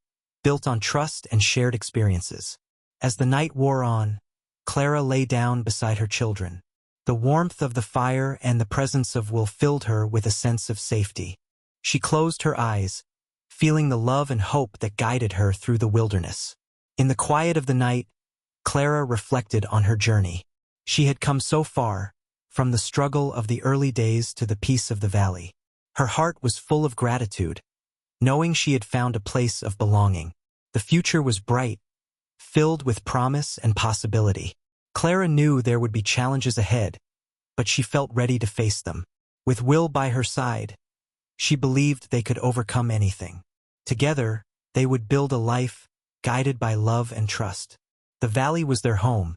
built on trust and shared experiences. As the night wore on, Clara lay down beside her children. The warmth of the fire and the presence of Will filled her with a sense of safety. She closed her eyes, feeling the love and hope that guided her through the wilderness. In the quiet of the night, Clara reflected on her journey. She had come so far, from the struggle of the early days to the peace of the valley. Her heart was full of gratitude, knowing she had found a place of belonging. The future was bright, filled with promise and possibility. Clara knew there would be challenges ahead, but she felt ready to face them. With Will by her side, she believed they could overcome anything. Together, they would build a life guided by love and trust. The valley was their home,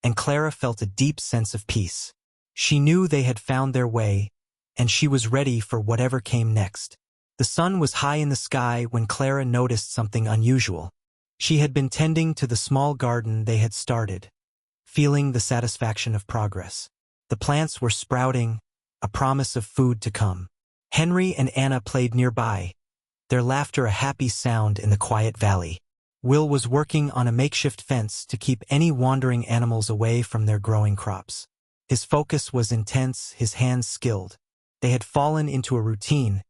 and Clara felt a deep sense of peace. She knew they had found their way, and she was ready for whatever came next. The sun was high in the sky when Clara noticed something unusual. She had been tending to the small garden they had started, feeling the satisfaction of progress. The plants were sprouting, a promise of food to come. Henry and Anna played nearby, their laughter a happy sound in the quiet valley. Will was working on a makeshift fence to keep any wandering animals away from their growing crops. His focus was intense, his hands skilled. They had fallen into a routine,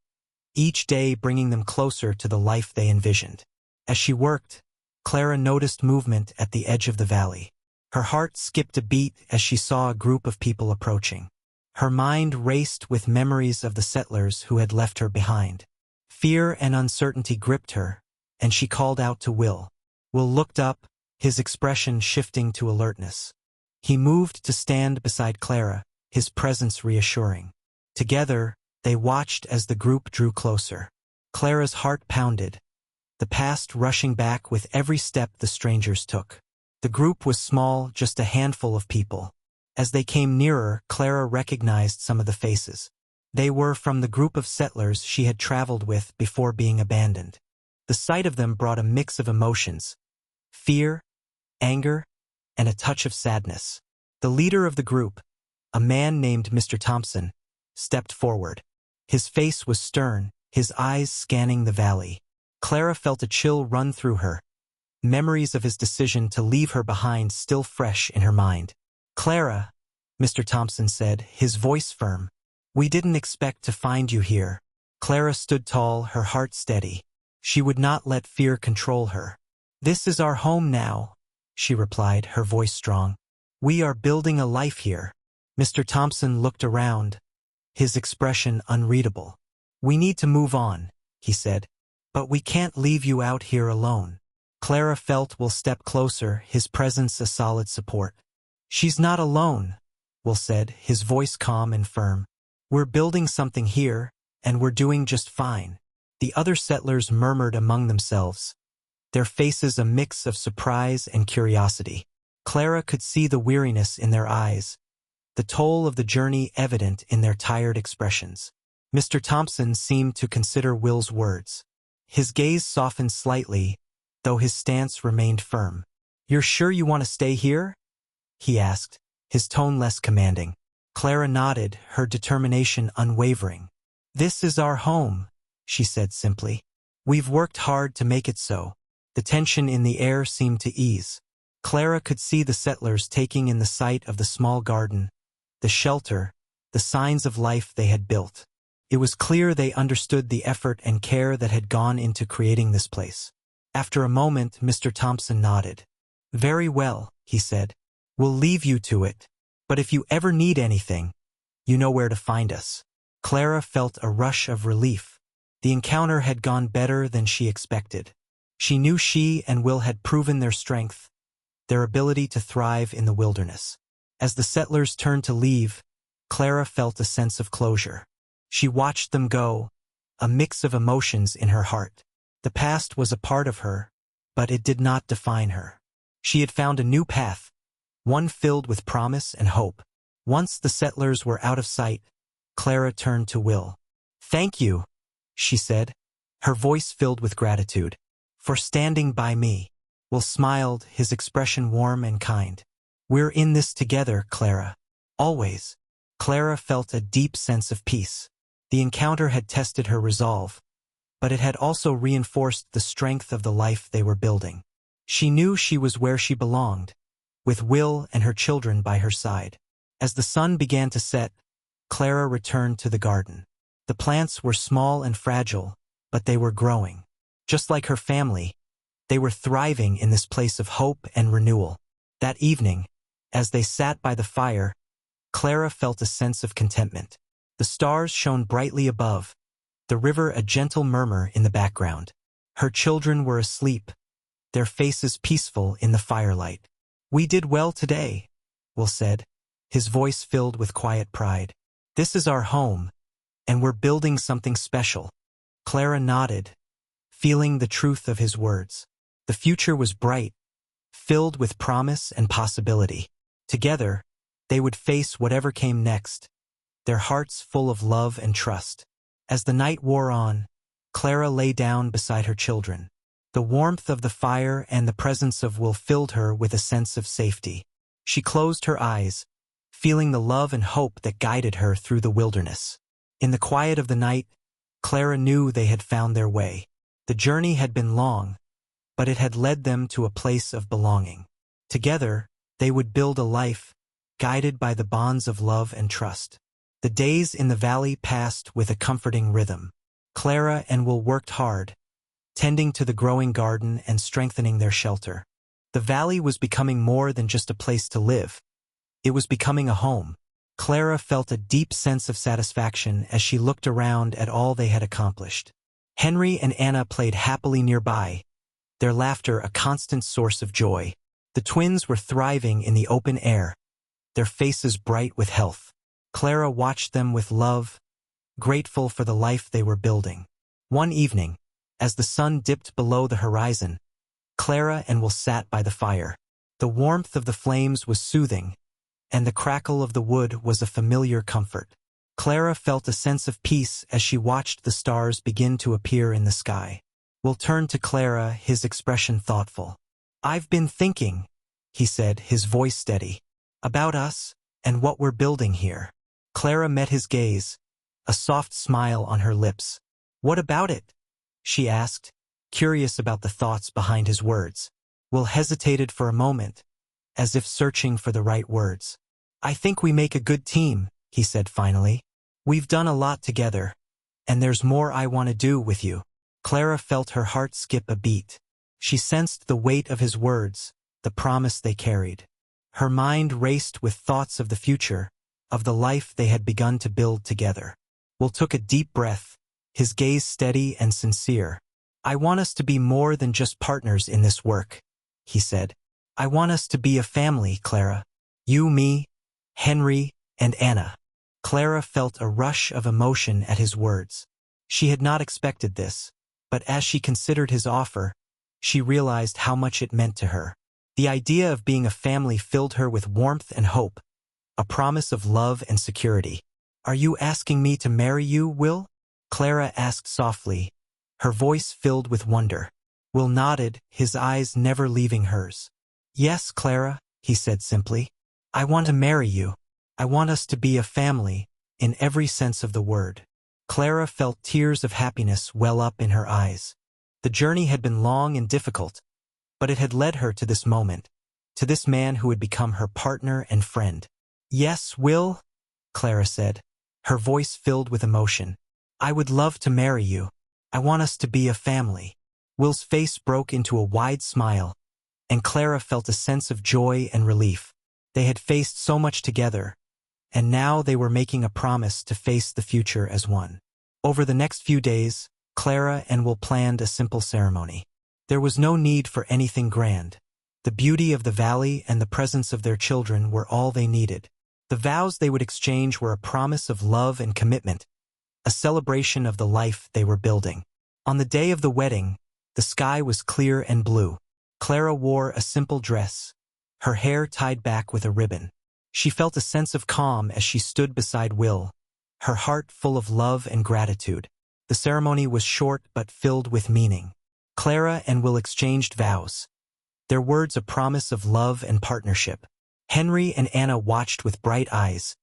each day bringing them closer to the life they envisioned. As she worked, Clara noticed movement at the edge of the valley. Her heart skipped a beat as she saw a group of people approaching. Her mind raced with memories of the settlers who had left her behind. Fear and uncertainty gripped her, and she called out to Will. Will looked up, his expression shifting to alertness. He moved to stand beside Clara, his presence reassuring. Together, they watched as the group drew closer. Clara's heart pounded, the past rushing back with every step the strangers took. The group was small, just a handful of people. As they came nearer, Clara recognized some of the faces. They were from the group of settlers she had traveled with before being abandoned. The sight of them brought a mix of emotions: fear, anger, and a touch of sadness. The leader of the group, a man named Mr. Thompson, stepped forward. His face was stern, his eyes scanning the valley. Clara felt a chill run through her, memories of his decision to leave her behind still fresh in her mind. "Clara," Mr. Thompson said, his voice firm, "we didn't expect to find you here." Clara stood tall, her heart steady. She would not let fear control her. "This is our home now," she replied, her voice strong. "We are building a life here." Mr. Thompson looked around, his expression unreadable. "We need to move on," he said, "but we can't leave you out here alone." Clara felt Will step closer, his presence a solid support. "She's not alone," Will said, his voice calm and firm. "We're building something here, and we're doing just fine." The other settlers murmured among themselves, their faces a mix of surprise and curiosity. Clara could see the weariness in their eyes, the toll of the journey evident in their tired expressions. Mr. Thompson seemed to consider Will's words. His gaze softened slightly, though his stance remained firm. "You're sure you want to stay here?" he asked, his tone less commanding. Clara nodded, her determination unwavering. "This is our home," she said simply. "We've worked hard to make it so." The tension in the air seemed to ease. Clara could see the settlers taking in the sight of the small garden, the shelter, the signs of life they had built. It was clear they understood the effort and care that had gone into creating this place. After a moment, Mr. Thompson nodded. "Very well," he said. "We'll leave you to it. But if you ever need anything, you know where to find us." Clara felt a rush of relief. The encounter had gone better than she expected. She knew she and Will had proven their strength, their ability to thrive in the wilderness. As the settlers turned to leave, Clara felt a sense of closure. She watched them go, a mix of emotions in her heart. The past was a part of her, but it did not define her. She had found a new path, one filled with promise and hope. Once the settlers were out of sight, Clara turned to Will. "Thank you," she said, her voice filled with gratitude, "for standing by me." Will smiled, his expression warm and kind. "We're in this together, Clara. Always." Clara felt a deep sense of peace. The encounter had tested her resolve, but it had also reinforced the strength of the life they were building. She knew she was where she belonged, with Will and her children by her side. As the sun began to set, Clara returned to the garden. The plants were small and fragile, but they were growing. Just like her family, they were thriving in this place of hope and renewal. That evening, as they sat by the fire, Clara felt a sense of contentment. The stars shone brightly above, the river a gentle murmur in the background. Her children were asleep, their faces peaceful in the firelight. "We did well today," Will said, his voice filled with quiet pride. "This is our home, and we're building something special." Clara nodded, feeling the truth of his words. The future was bright, filled with promise and possibility. Together, they would face whatever came next, their hearts full of love and trust. As the night wore on, Clara lay down beside her children. The warmth of the fire and the presence of Will filled her with a sense of safety. She closed her eyes, feeling the love and hope that guided her through the wilderness. In the quiet of the night, Clara knew they had found their way. The journey had been long, but it had led them to a place of belonging. Together, they would build a life, guided by the bonds of love and trust. The days in the valley passed with a comforting rhythm. Clara and Will worked hard, tending to the growing garden and strengthening their shelter. The valley was becoming more than just a place to live. It was becoming a home. Clara felt a deep sense of satisfaction as she looked around at all they had accomplished. Henry and Anna played happily nearby, their laughter a constant source of joy. The twins were thriving in the open air, their faces bright with health. Clara watched them with love, grateful for the life they were building. One evening, as the sun dipped below the horizon, Clara and Will sat by the fire. The warmth of the flames was soothing, and the crackle of the wood was a familiar comfort. Clara felt a sense of peace as she watched the stars begin to appear in the sky. Will turned to Clara, his expression thoughtful. "I've been thinking," he said, his voice steady, "about us and what we're building here." Clara met his gaze, a soft smile on her lips. "What about it?" she asked, curious about the thoughts behind his words. Will hesitated for a moment, as if searching for the right words. "I think we make a good team," he said finally. "We've done a lot together, and there's more I want to do with you." Clara felt her heart skip a beat. She sensed the weight of his words, the promise they carried. Her mind raced with thoughts of the future, of the life they had begun to build together. Will took a deep breath, his gaze steady and sincere. "I want us to be more than just partners in this work," he said. "I want us to be a family, Clara. You, me, Henry, and Anna." Clara felt a rush of emotion at his words. She had not expected this, but as she considered his offer, she realized how much it meant to her. The idea of being a family filled her with warmth and hope, a promise of love and security. "Are you asking me to marry you, Will?" Clara asked softly, her voice filled with wonder. Will nodded, his eyes never leaving hers. "Yes, Clara," he said simply. "I want to marry you. I want us to be a family, in every sense of the word." Clara felt tears of happiness well up in her eyes. The journey had been long and difficult, but it had led her to this moment, to this man who had become her partner and friend. "Yes, Will," Clara said, her voice filled with emotion. "I would love to marry you. I want us to be a family." Will's face broke into a wide smile, and Clara felt a sense of joy and relief. They had faced so much together, and now they were making a promise to face the future as one. Over the next few days, Clara and Will planned a simple ceremony. There was no need for anything grand. The beauty of the valley and the presence of their children were all they needed. The vows they would exchange were a promise of love and commitment, a celebration of the life they were building. On the day of the wedding, the sky was clear and blue. Clara wore a simple dress, her hair tied back with a ribbon. She felt a sense of calm as she stood beside Will, her heart full of love and gratitude. The ceremony was short but filled with meaning. Clara and Will exchanged vows, their words a promise of love and partnership. Henry and Anna watched with bright eyes,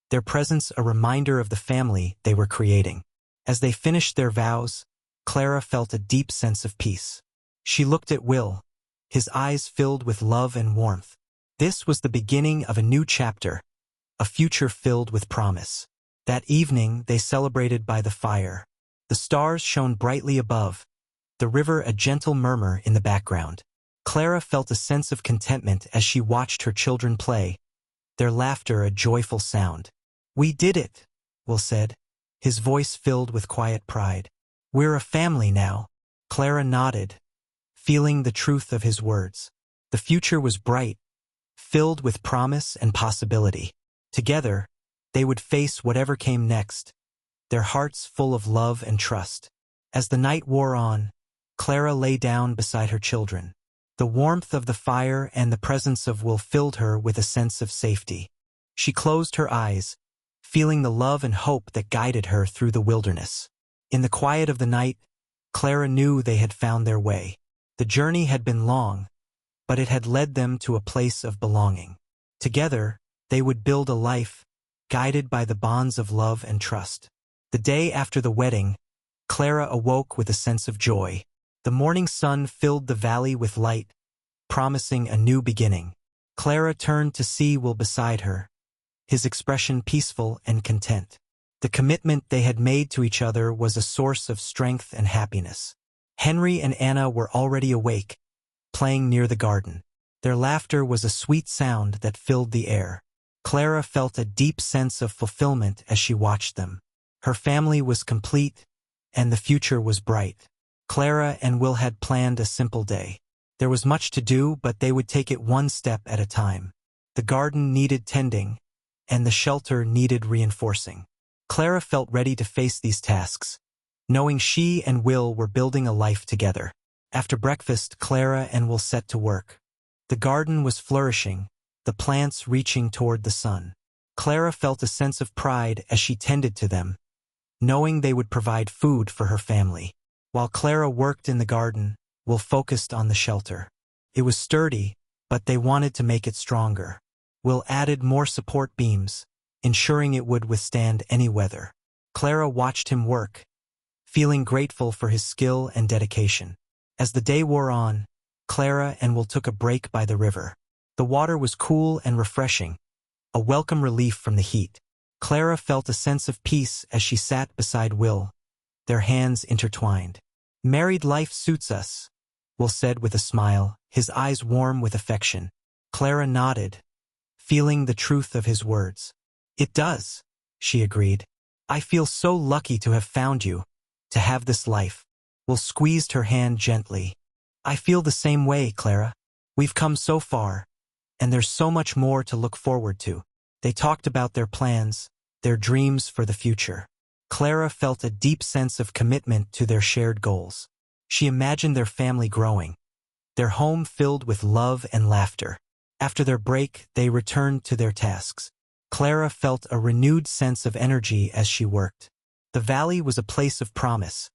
their presence a reminder of the family they were creating. As they finished their vows, Clara felt a deep sense of peace. She looked at Will, his eyes filled with love and warmth. This was the beginning of a new chapter, a future filled with promise. That evening they celebrated by the fire. The stars shone brightly above, the river a gentle murmur in the background. Clara felt a sense of contentment as she watched her children play, their laughter a joyful sound. "We did it," Will said, his voice filled with quiet pride. "We're a family now." Clara nodded, feeling the truth of his words. The future was bright, filled with promise and possibility. Together, they would face whatever came next, their hearts full of love and trust. As the night wore on, Clara lay down beside her children. The warmth of the fire and the presence of Will filled her with a sense of safety. She closed her eyes, feeling the love and hope that guided her through the wilderness. In the quiet of the night, Clara knew they had found their way. The journey had been long, but it had led them to a place of belonging. Together, they would build a life, guided by the bonds of love and trust. The day after the wedding, Clara awoke with a sense of joy. The morning sun filled the valley with light, promising a new beginning. Clara turned to see Will beside her, his expression peaceful and content. The commitment they had made to each other was a source of strength and happiness. Henry and Anna were already awake, playing near the garden. Their laughter was a sweet sound that filled the air. Clara felt a deep sense of fulfillment as she watched them. Her family was complete, and the future was bright. Clara and Will had planned a simple day. There was much to do, but they would take it one step at a time. The garden needed tending, and the shelter needed reinforcing. Clara felt ready to face these tasks, knowing she and Will were building a life together. After breakfast, Clara and Will set to work. The garden was flourishing, the plants reaching toward the sun. Clara felt a sense of pride as she tended to them, knowing they would provide food for her family. While Clara worked in the garden, Will focused on the shelter. It was sturdy, but they wanted to make it stronger. Will added more support beams, ensuring it would withstand any weather. Clara watched him work, feeling grateful for his skill and dedication. As the day wore on, Clara and Will took a break by the river. The water was cool and refreshing, a welcome relief from the heat. Clara felt a sense of peace as she sat beside Will, their hands intertwined. "Married life suits us," Will said with a smile, his eyes warm with affection. Clara nodded, feeling the truth of his words. "It does," she agreed. "I feel so lucky to have found you, to have this life." Will squeezed her hand gently. "I feel the same way, Clara. We've come so far, and there's so much more to look forward to." They talked about their plans, their dreams for the future. Clara felt a deep sense of commitment to their shared goals. She imagined their family growing, their home filled with love and laughter. After their break, they returned to their tasks. Clara felt a renewed sense of energy as she worked. The valley was a place of promise,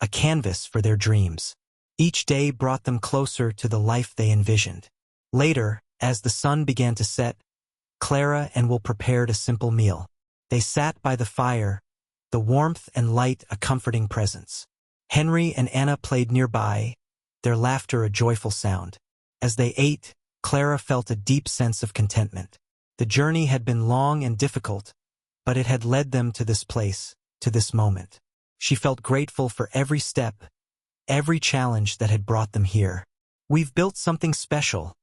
a canvas for their dreams. Each day brought them closer to the life they envisioned. Later, as the sun began to set, Clara and Will prepared a simple meal. They sat by the fire, the warmth and light a comforting presence. Henry and Anna played nearby, their laughter a joyful sound. As they ate, Clara felt a deep sense of contentment. The journey had been long and difficult, but it had led them to this place, to this moment. She felt grateful for every step, every challenge that had brought them here. "We've built something special,"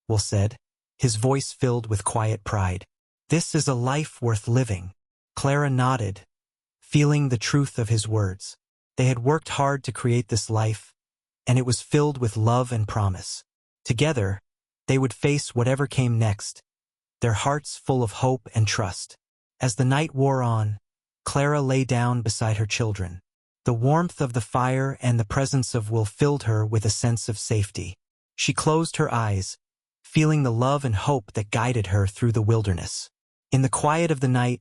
Will said, his voice filled with quiet pride. "This is a life worth living." Clara nodded, feeling the truth of his words. They had worked hard to create this life, and it was filled with love and promise. Together, they would face whatever came next, their hearts full of hope and trust. As the night wore on, Clara lay down beside her children. The warmth of the fire and the presence of Will filled her with a sense of safety. She closed her eyes, feeling the love and hope that guided her through the wilderness. In the quiet of the night,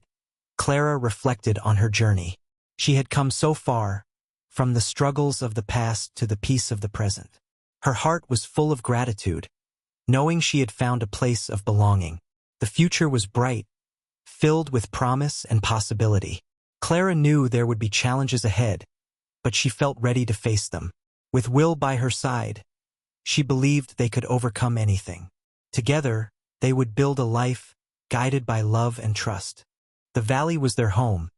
Clara reflected on her journey. She had come so far, from the struggles of the past to the peace of the present. Her heart was full of gratitude, knowing she had found a place of belonging. The future was bright, filled with promise and possibility. Clara knew there would be challenges ahead, but she felt ready to face them. With Will by her side, she believed they could overcome anything. Together, they would build a life guided by love and trust. The valley was their home,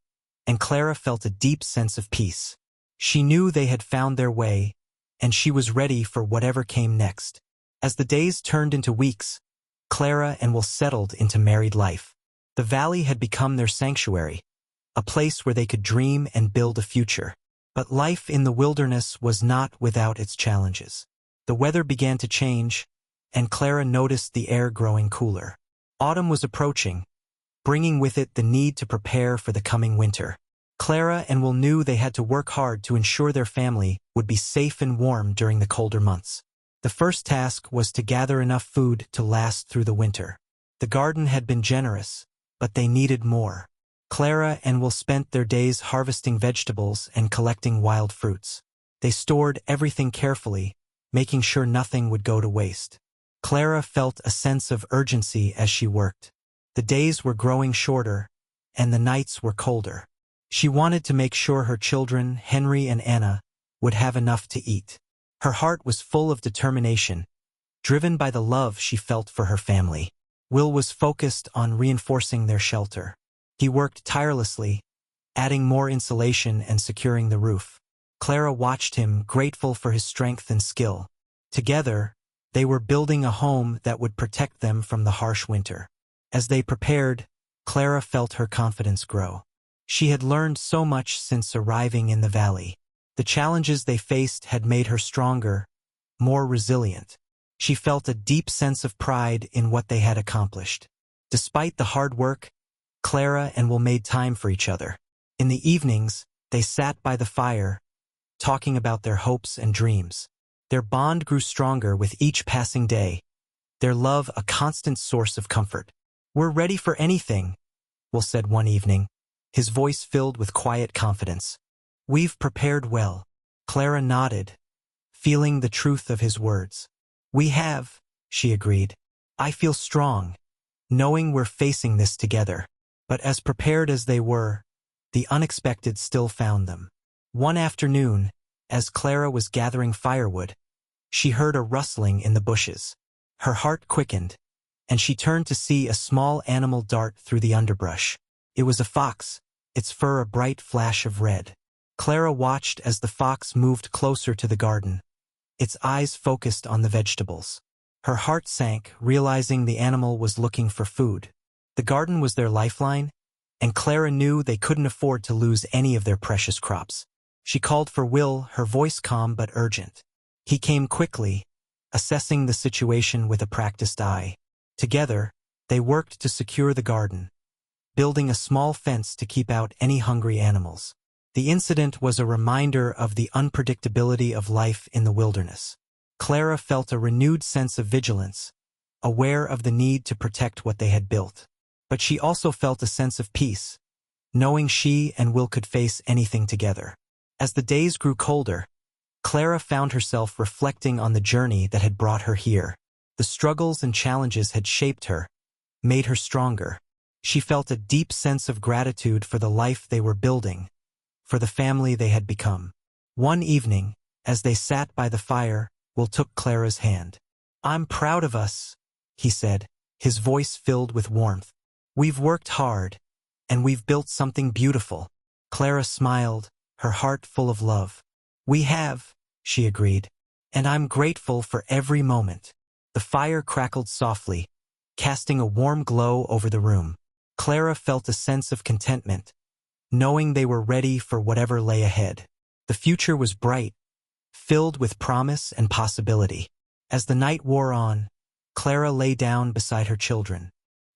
and Clara felt a deep sense of peace. She knew they had found their way, and she was ready for whatever came next. As the days turned into weeks, Clara and Will settled into married life. The valley had become their sanctuary, a place where they could dream and build a future. But life in the wilderness was not without its challenges. The weather began to change, and Clara noticed the air growing cooler. Autumn was approaching, bringing with it the need to prepare for the coming winter. Clara and Will knew they had to work hard to ensure their family would be safe and warm during the colder months. The first task was to gather enough food to last through the winter. The garden had been generous, but they needed more. Clara and Will spent their days harvesting vegetables and collecting wild fruits. They stored everything carefully, making sure nothing would go to waste. Clara felt a sense of urgency as she worked. The days were growing shorter, and the nights were colder. She wanted to make sure her children, Henry and Anna, would have enough to eat. Her heart was full of determination, driven by the love she felt for her family. Will was focused on reinforcing their shelter. He worked tirelessly, adding more insulation and securing the roof. Clara watched him, grateful for his strength and skill. Together, they were building a home that would protect them from the harsh winter. As they prepared, Clara felt her confidence grow. She had learned so much since arriving in the valley. The challenges they faced had made her stronger, more resilient. She felt a deep sense of pride in what they had accomplished. Despite the hard work, Clara and Will made time for each other. In the evenings, they sat by the fire, talking about their hopes and dreams. Their bond grew stronger with each passing day, their love a constant source of comfort. "We're ready for anything," Will said one evening, his voice filled with quiet confidence. "We've prepared well." Clara nodded, feeling the truth of his words. "We have," she agreed. "I feel strong, knowing we're facing this together." But as prepared as they were, the unexpected still found them. One afternoon, as Clara was gathering firewood, she heard a rustling in the bushes. Her heart quickened, and she turned to see a small animal dart through the underbrush. It was a fox, its fur a bright flash of red. Clara watched as the fox moved closer to the garden, its eyes focused on the vegetables. Her heart sank, realizing the animal was looking for food. The garden was their lifeline, and Clara knew they couldn't afford to lose any of their precious crops. She called for Will, her voice calm but urgent. He came quickly, assessing the situation with a practiced eye. Together, they worked to secure the garden, building a small fence to keep out any hungry animals. The incident was a reminder of the unpredictability of life in the wilderness. Clara felt a renewed sense of vigilance, aware of the need to protect what they had built. But she also felt a sense of peace, knowing she and Will could face anything together. As the days grew colder, Clara found herself reflecting on the journey that had brought her here. The struggles and challenges had shaped her, made her stronger. She felt a deep sense of gratitude for the life they were building, for the family they had become. One evening, as they sat by the fire, Will took Clara's hand. "I'm proud of us," he said, his voice filled with warmth. "We've worked hard, and we've built something beautiful." Clara smiled, her heart full of love. "We have," she agreed, "and I'm grateful for every moment." The fire crackled softly, casting a warm glow over the room. Clara felt a sense of contentment, knowing they were ready for whatever lay ahead. The future was bright, filled with promise and possibility. As the night wore on, Clara lay down beside her children.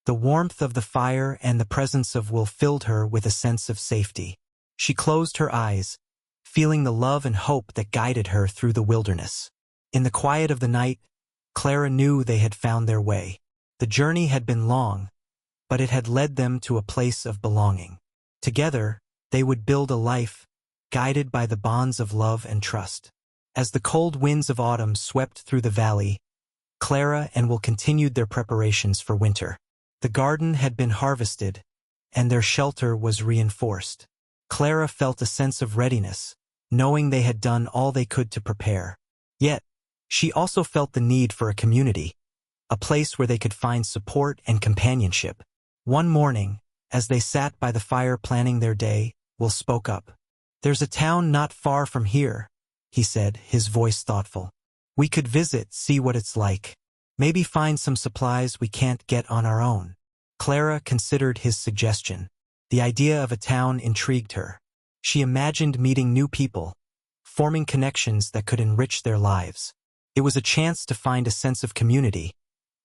The warmth of the fire and the presence of Will filled her with a sense of safety. She closed her eyes, feeling the love and hope that guided her through the wilderness. In the quiet of the night, Clara knew they had found their way. The journey had been long, but it had led them to a place of belonging. Together, they would build a life, guided by the bonds of love and trust. As the cold winds of autumn swept through the valley, Clara and Will continued their preparations for winter. The garden had been harvested, and their shelter was reinforced. Clara felt a sense of readiness, knowing they had done all they could to prepare. Yet, she also felt the need for a community, a place where they could find support and companionship. One morning, as they sat by the fire planning their day, Will spoke up. "There's a town not far from here," he said, his voice thoughtful. "We could visit, see what it's like. Maybe find some supplies we can't get on our own." Clara considered his suggestion. The idea of a town intrigued her. She imagined meeting new people, forming connections that could enrich their lives. It was a chance to find a sense of community,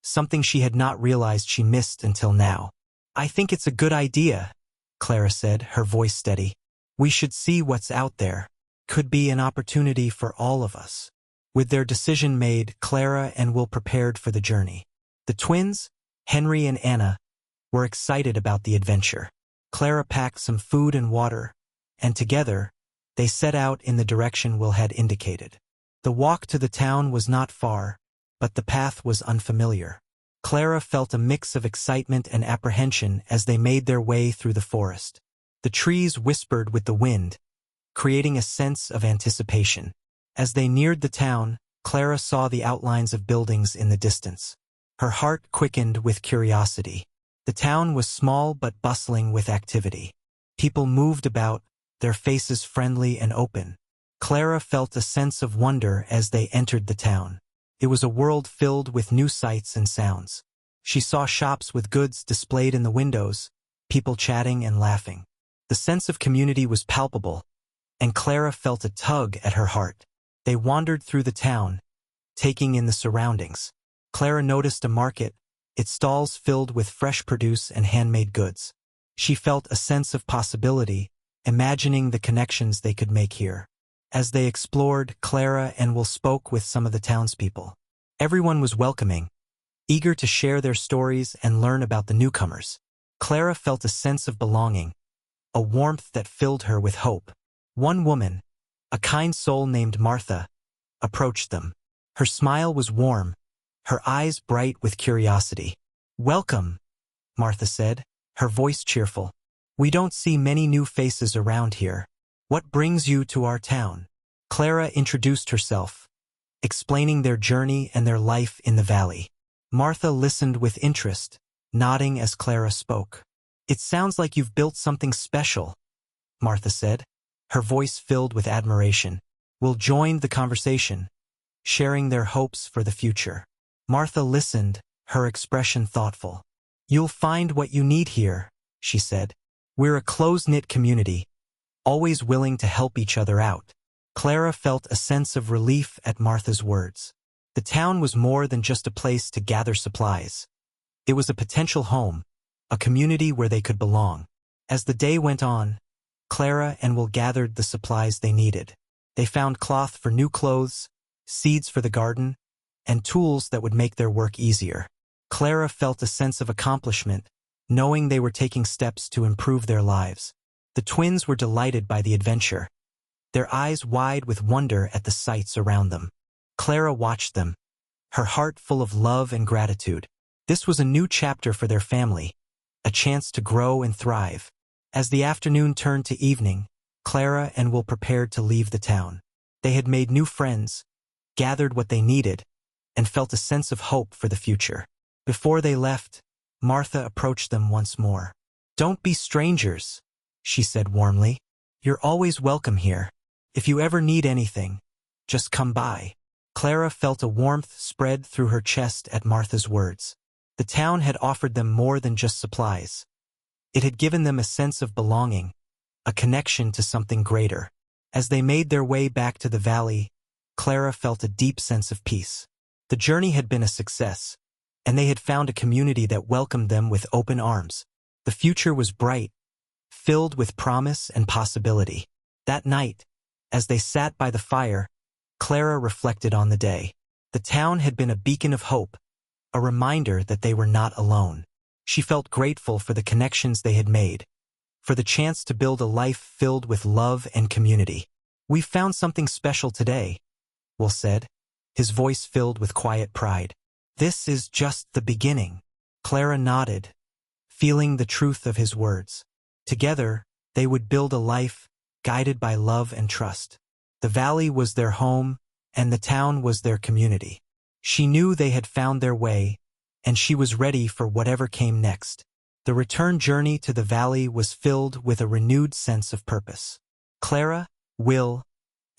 something she had not realized she missed until now. "I think it's a good idea," Clara said, her voice steady. "We should see what's out there. Could be an opportunity for all of us." With their decision made, Clara and Will prepared for the journey. The twins, Henry and Anna, were excited about the adventure. Clara packed some food and water, and together, they set out in the direction Will had indicated. The walk to the town was not far, but the path was unfamiliar. Clara felt a mix of excitement and apprehension as they made their way through the forest. The trees whispered with the wind, creating a sense of anticipation. As they neared the town, Clara saw the outlines of buildings in the distance. Her heart quickened with curiosity. The town was small but bustling with activity. People moved about, their faces friendly and open. Clara felt a sense of wonder as they entered the town. It was a world filled with new sights and sounds. She saw shops with goods displayed in the windows, people chatting and laughing. The sense of community was palpable, and Clara felt a tug at her heart. They wandered through the town, taking in the surroundings. Clara noticed a market, its stalls filled with fresh produce and handmade goods. She felt a sense of possibility, imagining the connections they could make here. As they explored, Clara and Will spoke with some of the townspeople. Everyone was welcoming, eager to share their stories and learn about the newcomers. Clara felt a sense of belonging, a warmth that filled her with hope. One woman, a kind soul named Martha, approached them. Her smile was warm, her eyes bright with curiosity. "Welcome," Martha said, her voice cheerful. "We don't see many new faces around here. What brings you to our town?" Clara introduced herself, explaining their journey and their life in the valley. Martha listened with interest, nodding as Clara spoke. "It sounds like you've built something special," Martha said, her voice filled with admiration. Will joined the conversation, sharing their hopes for the future. Martha listened, her expression thoughtful. "You'll find what you need here," she said. "We're a close-knit community, always willing to help each other out." Clara felt a sense of relief at Martha's words. The town was more than just a place to gather supplies. It was a potential home, a community where they could belong. As the day went on, Clara and Will gathered the supplies they needed. They found cloth for new clothes, seeds for the garden, and tools that would make their work easier. Clara felt a sense of accomplishment, knowing they were taking steps to improve their lives. The twins were delighted by the adventure, their eyes wide with wonder at the sights around them. Clara watched them, her heart full of love and gratitude. This was a new chapter for their family, a chance to grow and thrive. As the afternoon turned to evening, Clara and Will prepared to leave the town. They had made new friends, gathered what they needed, and felt a sense of hope for the future. Before they left, Martha approached them once more. "Don't be strangers," she said warmly. "You're always welcome here. If you ever need anything, just come by." Clara felt a warmth spread through her chest at Martha's words. The town had offered them more than just supplies. It had given them a sense of belonging, a connection to something greater. As they made their way back to the valley, Clara felt a deep sense of peace. The journey had been a success, and they had found a community that welcomed them with open arms. The future was bright, filled with promise and possibility. That night, as they sat by the fire, Clara reflected on the day. The town had been a beacon of hope, a reminder that they were not alone. She felt grateful for the connections they had made, for the chance to build a life filled with love and community. "We found something special today," Will said, his voice filled with quiet pride. "This is just the beginning." Clara nodded, feeling the truth of his words. Together, they would build a life guided by love and trust. The valley was their home, and the town was their community. She knew they had found their way, and she was ready for whatever came next. The return journey to the valley was filled with a renewed sense of purpose. Clara, Will,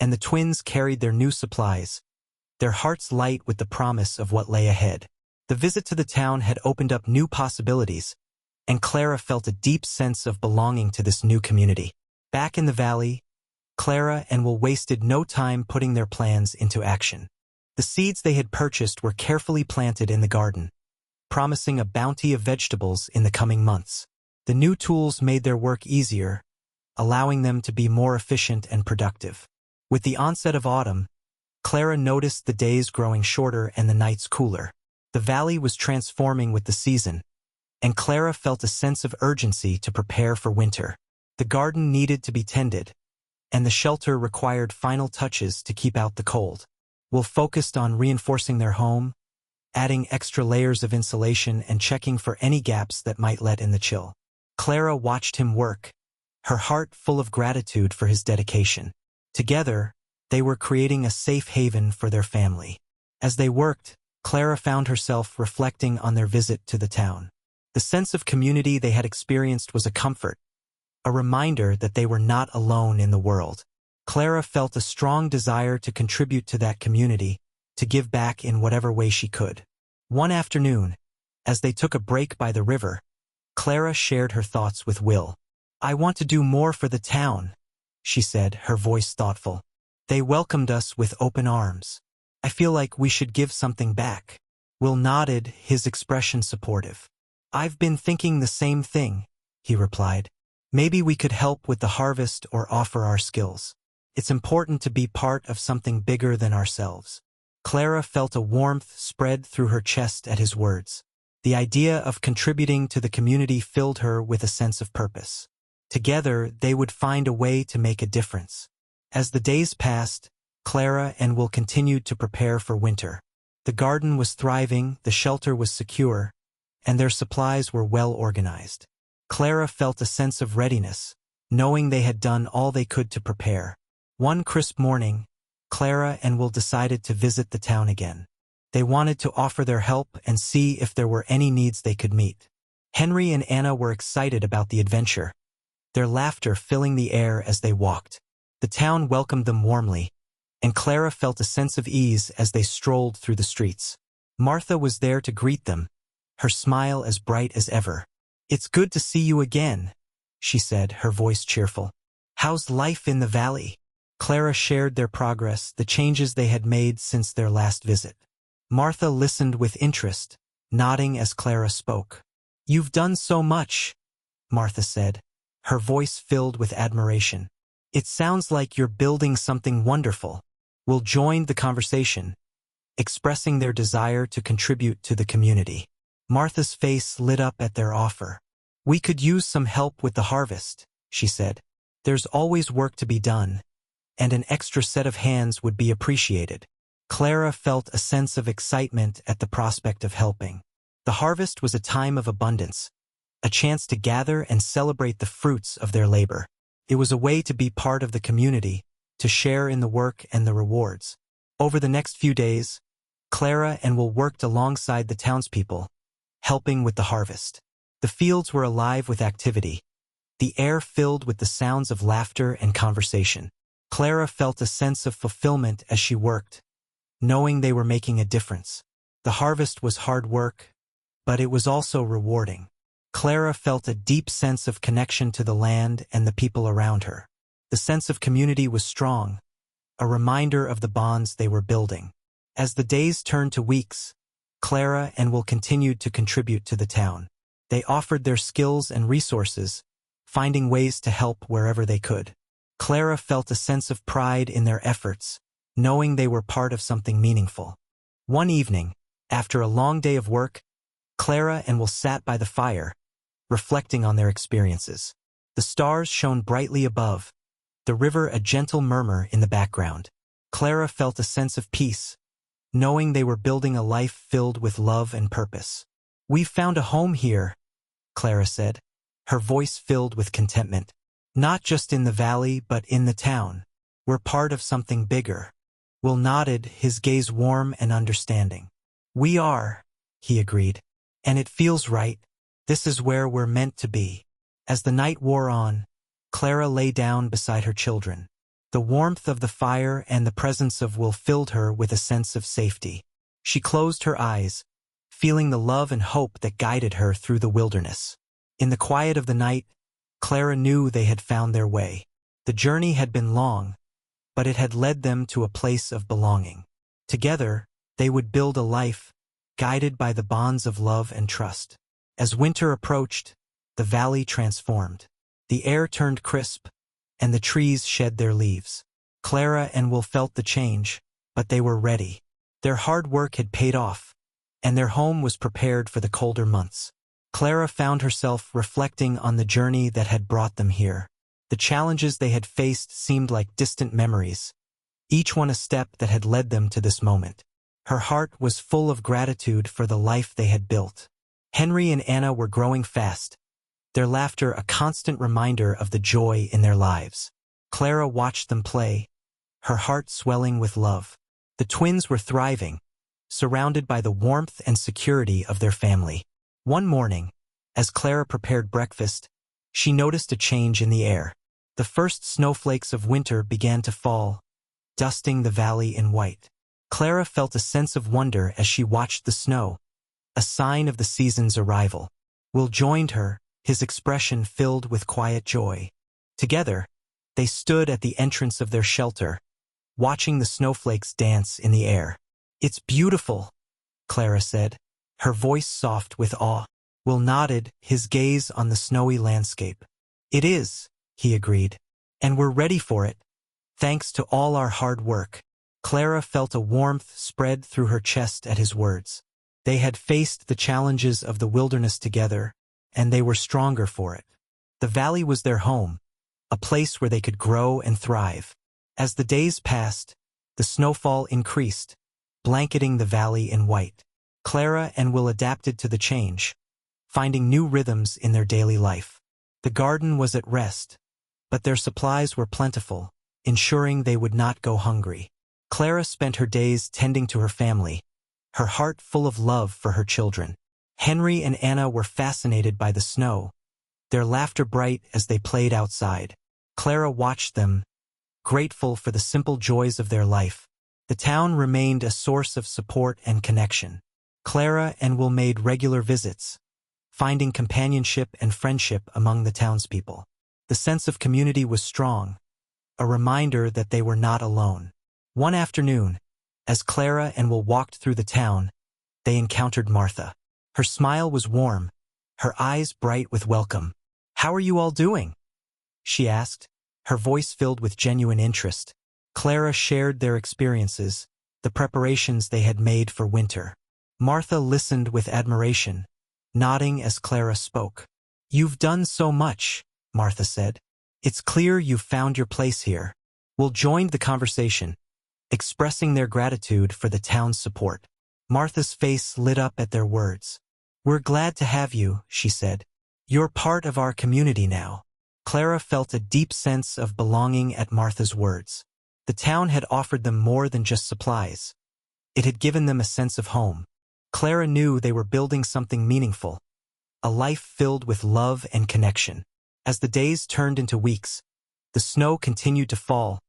and the twins carried their new supplies, their hearts light with the promise of what lay ahead. The visit to the town had opened up new possibilities, and Clara felt a deep sense of belonging to this new community. Back in the valley, Clara and Will wasted no time putting their plans into action. The seeds they had purchased were carefully planted in the garden, promising a bounty of vegetables in the coming months. The new tools made their work easier, allowing them to be more efficient and productive. With the onset of autumn, Clara noticed the days growing shorter and the nights cooler. The valley was transforming with the season, and Clara felt a sense of urgency to prepare for winter. The garden needed to be tended, and the shelter required final touches to keep out the cold. Will focused on reinforcing their home, adding extra layers of insulation and checking for any gaps that might let in the chill. Clara watched him work, her heart full of gratitude for his dedication. Together, they were creating a safe haven for their family. As they worked, Clara found herself reflecting on their visit to the town. The sense of community they had experienced was a comfort, a reminder that they were not alone in the world. Clara felt a strong desire to contribute to that community, to give back in whatever way she could. One afternoon, as they took a break by the river, Clara shared her thoughts with Will. "I want to do more for the town," she said, her voice thoughtful. "They welcomed us with open arms. I feel like we should give something back." Will nodded, his expression supportive. "I've been thinking the same thing," he replied. "Maybe we could help with the harvest or offer our skills. It's important to be part of something bigger than ourselves." Clara felt a warmth spread through her chest at his words. The idea of contributing to the community filled her with a sense of purpose. Together, they would find a way to make a difference. As the days passed, Clara and Will continued to prepare for winter. The garden was thriving, the shelter was secure, and their supplies were well organized. Clara felt a sense of readiness, knowing they had done all they could to prepare. One crisp morning, Clara and Will decided to visit the town again. They wanted to offer their help and see if there were any needs they could meet. Henry and Anna were excited about the adventure, their laughter filling the air as they walked. The town welcomed them warmly, and Clara felt a sense of ease as they strolled through the streets. Martha was there to greet them, her smile as bright as ever. "It's good to see you again," she said, her voice cheerful. "How's life in the valley?" Clara shared their progress, the changes they had made since their last visit. Martha listened with interest, nodding as Clara spoke. "You've done so much," Martha said, her voice filled with admiration. "It sounds like you're building something wonderful." Will joined the conversation, expressing their desire to contribute to the community. Martha's face lit up at their offer. "We could use some help with the harvest," she said. "There's always work to be done, and an extra set of hands would be appreciated." Clara felt a sense of excitement at the prospect of helping. The harvest was a time of abundance, a chance to gather and celebrate the fruits of their labor. It was a way to be part of the community, to share in the work and the rewards. Over the next few days, Clara and Will worked alongside the townspeople, helping with the harvest. The fields were alive with activity, the air filled with the sounds of laughter and conversation. Clara felt a sense of fulfillment as she worked, knowing they were making a difference. The harvest was hard work, but it was also rewarding. Clara felt a deep sense of connection to the land and the people around her. The sense of community was strong, a reminder of the bonds they were building. As the days turned to weeks, Clara and Will continued to contribute to the town. They offered their skills and resources, finding ways to help wherever they could. Clara felt a sense of pride in their efforts, knowing they were part of something meaningful. One evening, after a long day of work, Clara and Will sat by the fire, reflecting on their experiences. The stars shone brightly above, the river a gentle murmur in the background. Clara felt a sense of peace, knowing they were building a life filled with love and purpose. "We've found a home here," Clara said, her voice filled with contentment. "Not just in the valley but in the town." We're part of something bigger. Will nodded, his gaze warm and understanding. We are, he agreed. And it feels right. This is where we're meant to be. As the night wore on, Clara lay down beside her children. The warmth of the fire and the presence of Will filled her with a sense of safety. She closed her eyes, feeling the love and hope that guided her through the wilderness. In the quiet of the night, Clara knew they had found their way. The journey had been long, but it had led them to a place of belonging. Together, they would build a life, guided by the bonds of love and trust. As winter approached, the valley transformed. The air turned crisp, and the trees shed their leaves. Clara and Will felt the change, but they were ready. Their hard work had paid off, and their home was prepared for the colder months. Clara found herself reflecting on the journey that had brought them here. The challenges they had faced seemed like distant memories, each one a step that had led them to this moment. Her heart was full of gratitude for the life they had built. Henry and Anna were growing fast, their laughter a constant reminder of the joy in their lives. Clara watched them play, her heart swelling with love. The twins were thriving, surrounded by the warmth and security of their family. One morning, as Clara prepared breakfast, she noticed a change in the air. The first snowflakes of winter began to fall, dusting the valley in white. Clara felt a sense of wonder as she watched the snow, a sign of the season's arrival. Will joined her, his expression filled with quiet joy. Together, they stood at the entrance of their shelter, watching the snowflakes dance in the air. "It's beautiful," Clara said, her voice soft with awe. Will nodded, his gaze on the snowy landscape. "It is," he agreed. "And we're ready for it, thanks to all our hard work." Clara felt a warmth spread through her chest at his words. They had faced the challenges of the wilderness together, and they were stronger for it. The valley was their home, a place where they could grow and thrive. As the days passed, the snowfall increased, blanketing the valley in white. Clara and Will adapted to the change, finding new rhythms in their daily life. The garden was at rest, but their supplies were plentiful, ensuring they would not go hungry. Clara spent her days tending to her family, her heart full of love for her children. Henry and Anna were fascinated by the snow, their laughter bright as they played outside. Clara watched them, grateful for the simple joys of their life. The town remained a source of support and connection. Clara and Will made regular visits, finding companionship and friendship among the townspeople. The sense of community was strong, a reminder that they were not alone. One afternoon, as Clara and Will walked through the town, they encountered Martha. Her smile was warm, her eyes bright with welcome. "How are you all doing?" she asked, her voice filled with genuine interest. Clara shared their experiences, the preparations they had made for winter. Martha listened with admiration, nodding as Clara spoke. "You've done so much," Martha said. "It's clear you've found your place here." Will joined the conversation, expressing their gratitude for the town's support. Martha's face lit up at their words. "We're glad to have you," she said. "You're part of our community now." Clara felt a deep sense of belonging at Martha's words. The town had offered them more than just supplies. It had given them a sense of home. Clara knew they were building something meaningful, a life filled with love and connection. As the days turned into weeks, the snow continued to fall,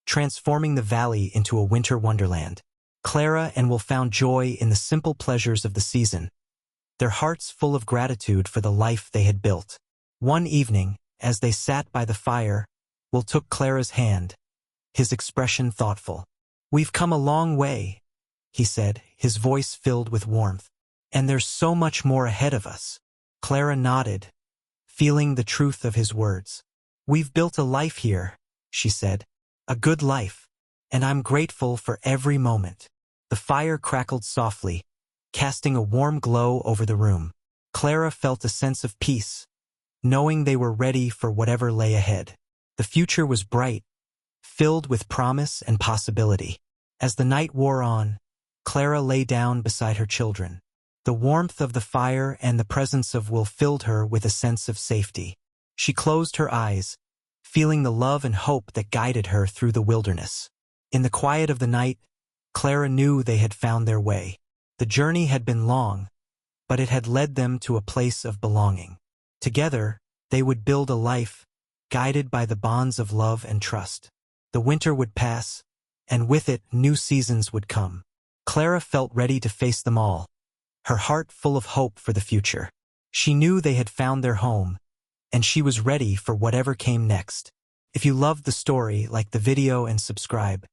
transforming the valley into a winter wonderland. Clara and Will found joy in the simple pleasures of the season, their hearts full of gratitude for the life they had built. One evening, as they sat by the fire, Will took Clara's hand, his expression thoughtful. "We've come a long way," he said, his voice filled with warmth. "And there's so much more ahead of us." Clara nodded, feeling the truth of his words. "We've built a life here," she said, "a good life, and I'm grateful for every moment." The fire crackled softly, casting a warm glow over the room. Clara felt a sense of peace, knowing they were ready for whatever lay ahead. The future was bright, filled with promise and possibility. As the night wore on, Clara lay down beside her children. The warmth of the fire and the presence of Will filled her with a sense of safety. She closed her eyes, feeling the love and hope that guided her through the wilderness. In the quiet of the night, Clara knew they had found their way. The journey had been long, but it had led them to a place of belonging. Together, they would build a life, guided by the bonds of love and trust. The winter would pass, and with it new seasons would come. Clara felt ready to face them all, her heart full of hope for the future. She knew they had found their home, and she was ready for whatever came next. If you loved the story, like the video and subscribe.